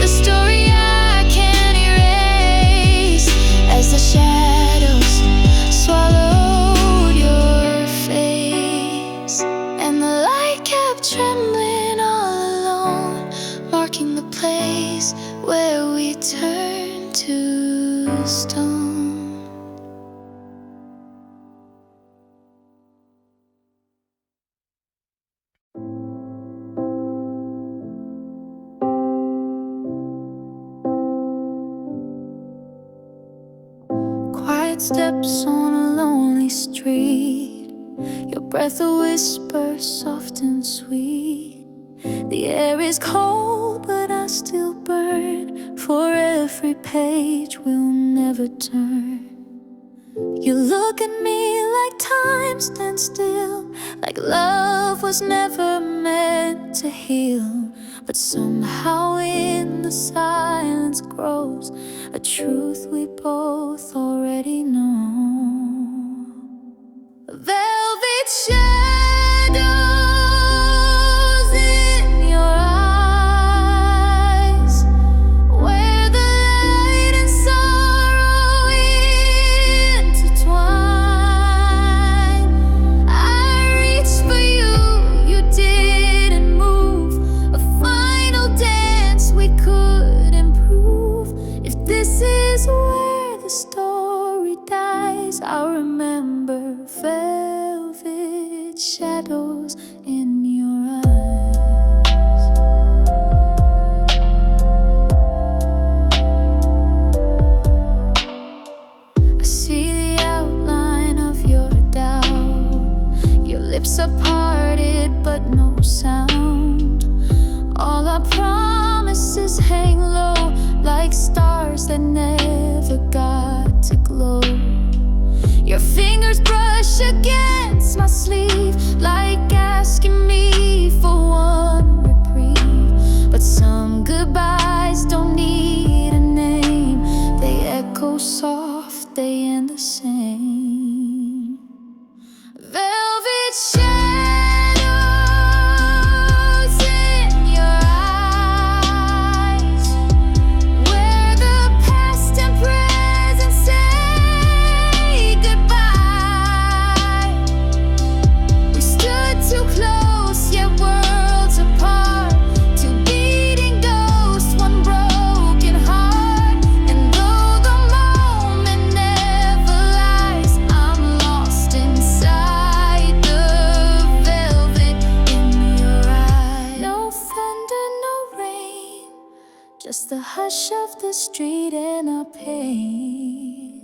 the story I can't erase, as the shadows swallowed your face. And the light kept trembling all alone, marking the place where we turned to stone. Quiet steps on a lonely street, your breath a whisper soft and sweet. The air is cold but I still burn for every page we'll never turn. You look at me like time stands still, like love was never meant to heal. But somehow in the silence grows a truth we both already know. Velvet shadows in your eyes, where the light and sorrow intertwine. I reached for you, you didn't move. A final dance we could improve. If this is where the story dies, I'll remember velvet shadows in your eyes. I see the outline of your doubt. Your lips are parted but no sound. All our promises hang low, like stars that never got to glow. Your fingers brush against my sleeve, like asking me for one reprieve. But some goodbyes don't need a name, they echo soft, they end the same. Velvet shadows hush of the street and our pain.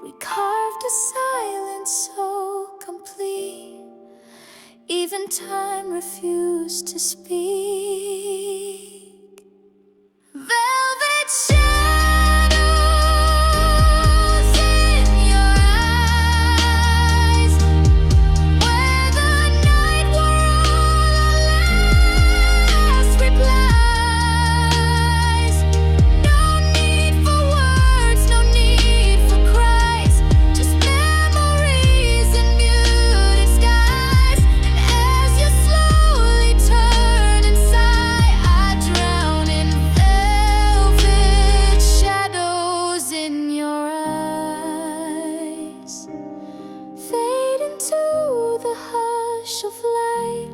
We carved a silence so complete, even time refused to speak. Velvet shadows in your eyes, where the night were all last replies. No need for words, no need for cries, just memories in muted skies. And as you slowly turn inside, I drown in velvet shadows in your eyes. Fade into the hush of light,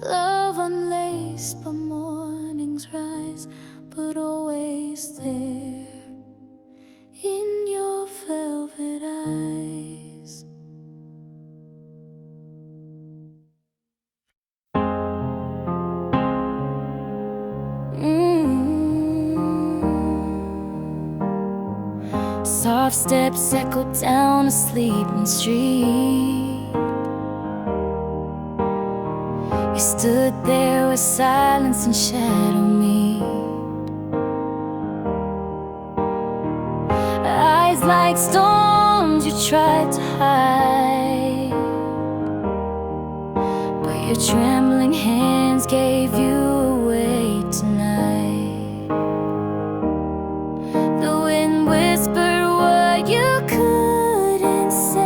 love unlaced by morning's rise, but always there in your velvet eyes. Soft steps echo down a sleeping street. You stood there where silence and shadow meet. Eyes like storms you tried to hide, but your trembling hands gave you away tonight. The wind whispered what you couldn't say,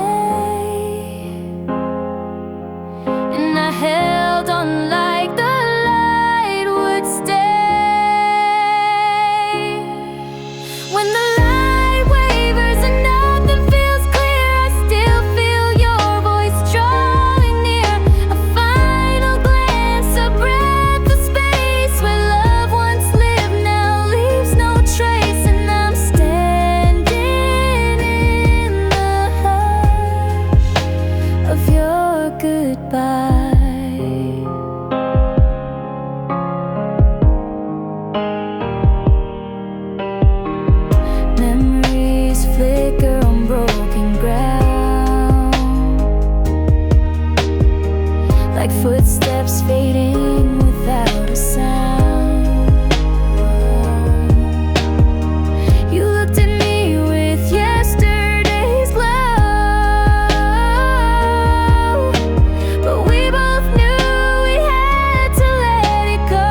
and I held on like the light would stay. When the light wavers and nothing feels clear, I still feel your voice drawing near. A final glance, a breath of space, where love once lived now leaves no trace. And I'm standing in the hush of your goodbye. Memories flicker on broken ground, like footsteps fading without a sound. You looked at me with yesterday's love, but we both knew we had to let it go.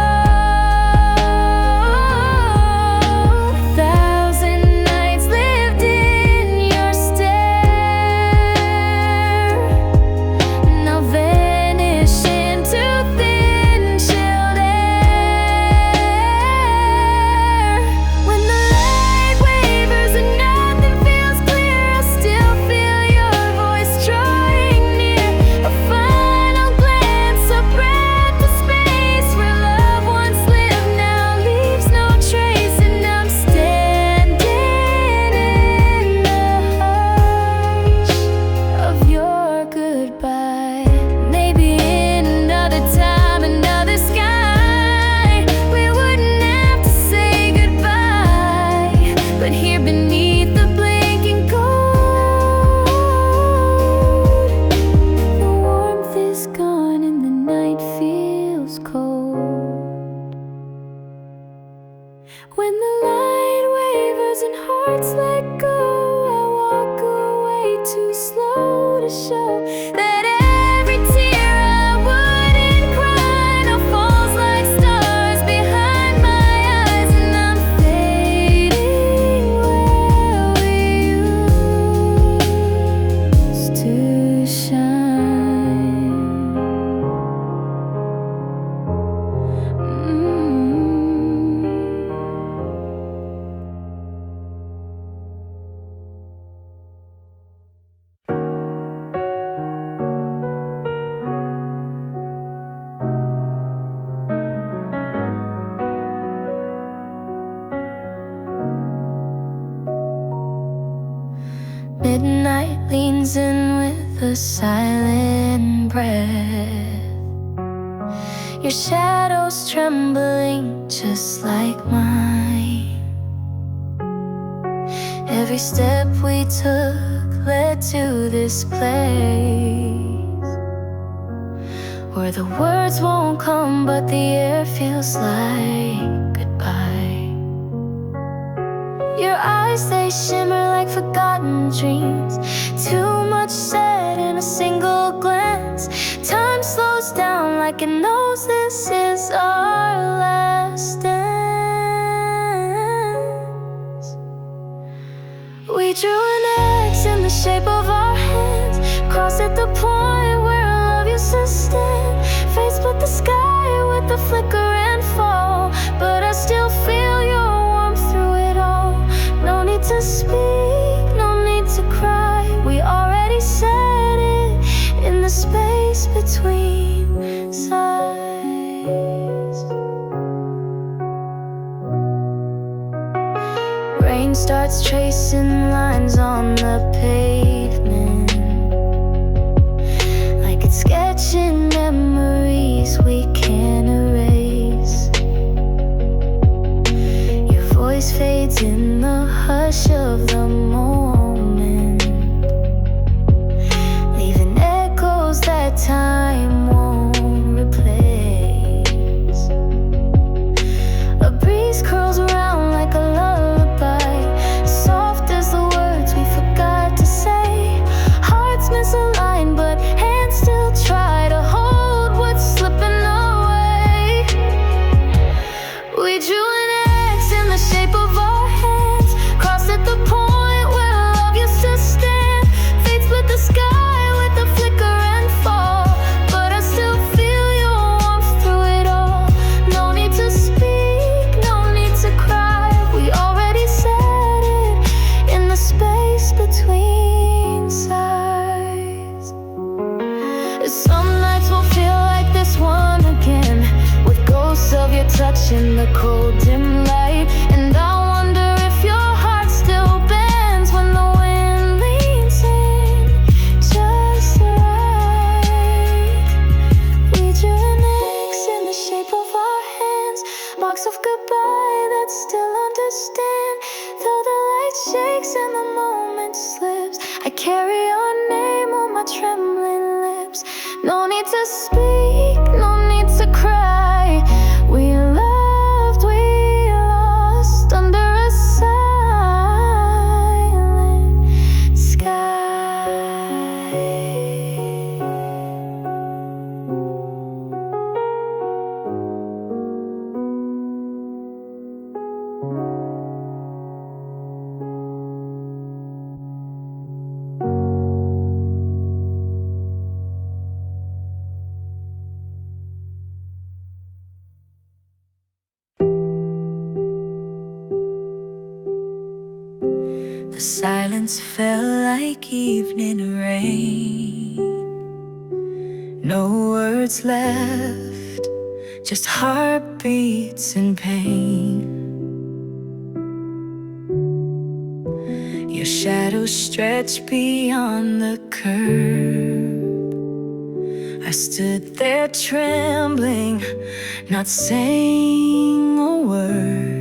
Thousand nights lived in your stare, now vanish into thin chilled air. When the light wavers and nothing feels clear, I still feel your voice drawing near. A final glance, a breath of space, where love once lived now leaves no trace. And I'm standing in the hush of your goodbye. Maybe in another time, another sky, we wouldn't have to say goodbye. But here beneath the blinking gold, the warmth is gone and the night feels cold. When the light wavers and hearts let go, I walk away too slow to show that every tear I wouldn't cry now falls like stars behind my eyes. And I'm fading where we used to shine. Midnight leans in with a silent breath, your shadows trembling just like mine. Every step we took led to this place where the words won't come, but the air feels like goodbye. Your eyes, they shimmer like forgotten dreams. Too much said in a single glance. Time slows down like it knows this is our last dance. We drew an X in the shape of our hands, crossed at the point where our love used to stand. Fate split the sky with the flicker and fall, but I still feel your warmth through it all. No need to speak, no need to cry. We already said it in the space between sighs. Rain starts tracing lines on the pavement, like it's sketching memories we can't erase. Your voice fades in the hush of the moment, leaving echoes that time won't replace. A breeze curls around like a lullaby, soft as the words we forgot to say. Hearts misaligned, but hands still try to hold what's slipping away. We drew an X in the shape of our hands, crossed at the point where love used to stand. Fate split the sky with the flicker and fall, but I still feel your warmth through it all. No need to speak, no need to cry. We already said it in the space between sighs. Some nights will feel like this one again, with ghosts of your touch in the cold dim light. And I wonder if your heart still bends when the wind leans in just right. We drew an X in the shape of our hands, marks of goodbye that still understand. Though the light shakes and the moment slips, I carry your name on my trembling lips. No need to speak, no need to cry. We loved, we lost under a silent sky. The silence felt like evening rain. No words left, just heartbeats and pain. Your shadow stretched beyond the curb. I stood there trembling, not saying a word.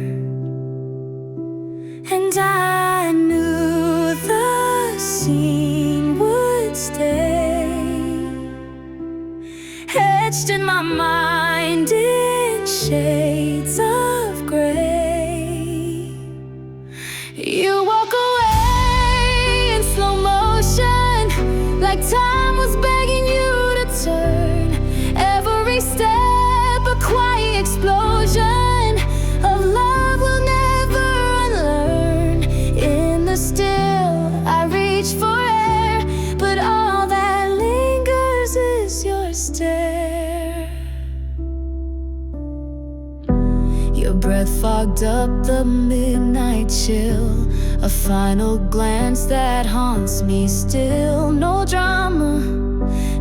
And I knew the scene would stay, etched in my mind in shades of gray. You walk away in slow motion, like time was begging you to turn. Every step a quiet explosion of love we'll never unlearn. In the still I reach for air, but all that lingers is your stare. Your breath fogged up the midnight chill, a final glance that haunts me still. No drama,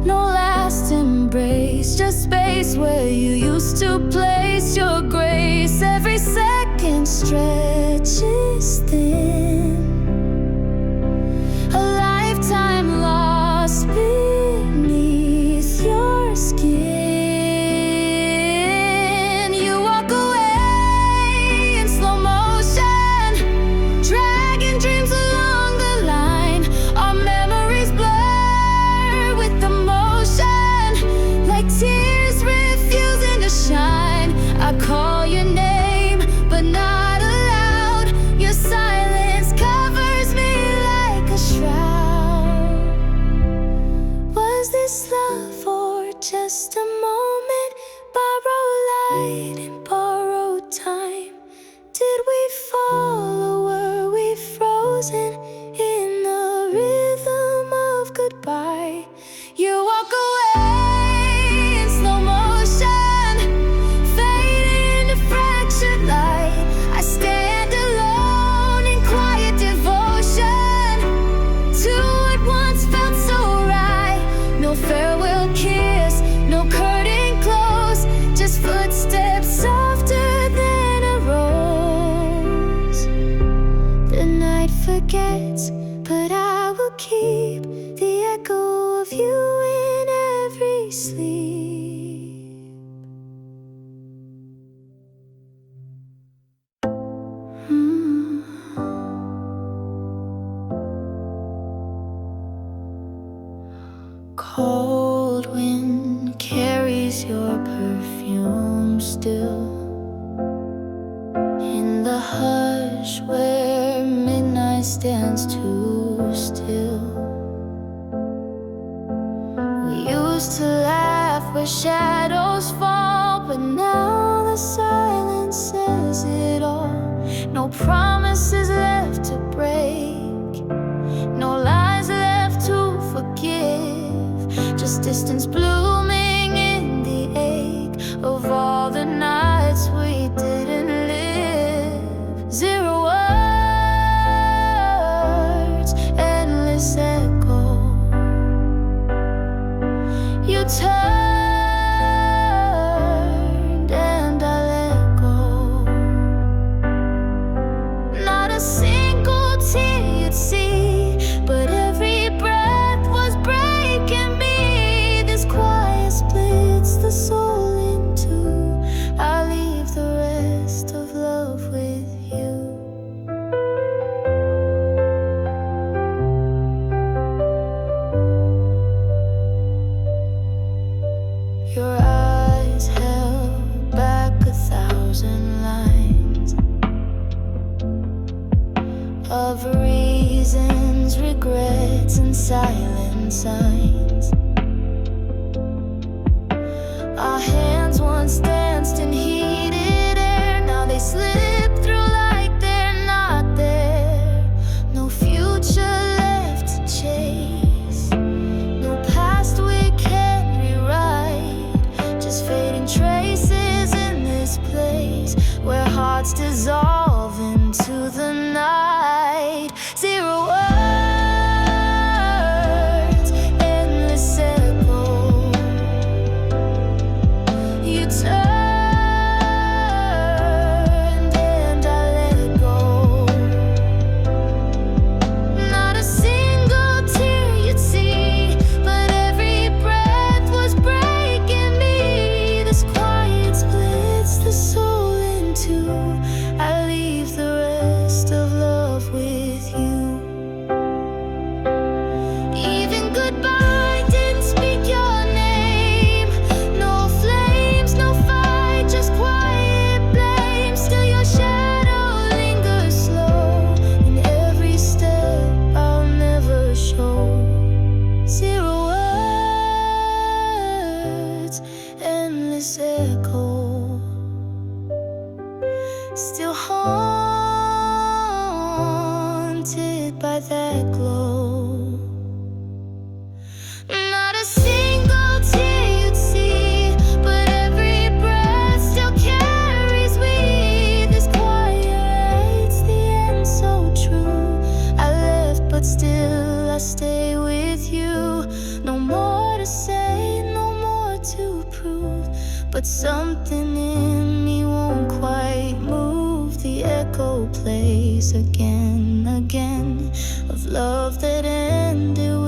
no last embrace, just space where you used to place your grace. Every second stretches thin, a lifetime lost beneath your skin. You walk away in slow motion, dragging dreams along you in every sleep. Cold wind carries your perfume still in the hush where midnight stands too still. We used to laugh where shadows fall, but now the silence says it all. No promises left to break, no lies left to forgive, just distance blooming in the ache of all the nights we didn't live. Zero words, endless echo. You turned and I let go. Not a single tear you'd see, but every breath was breaking me. This quiet splits the soul in two. I leave the rest of love with you. Your eyes held back 1,000 lines of reasons, regrets, and silent signs. Our hands once danced in heated air, now they slip through like they're not there. No future left to chase, no past we can't rewrite, just fading traces in this place where hearts dissolve into the night. Zero words, endless echo. You turned and I let go. Not a single tear you'd see, but every breath was breaking me. This quiet splits the soul in two. I leave the rest of love with you. Even goodbye didn't speak your name. No flames, no fight, just quiet blame. Still your shadow lingers slow in every step I'll never show. Zero words, endless echo. Still haunted by that glow. Not a single tear you'd see, but every breath still carries we. This quiet writes the end so true. I left, but still I stay with you. No more to say, no more to prove, but something in me won't quite move. The echo plays again, again, of love that ended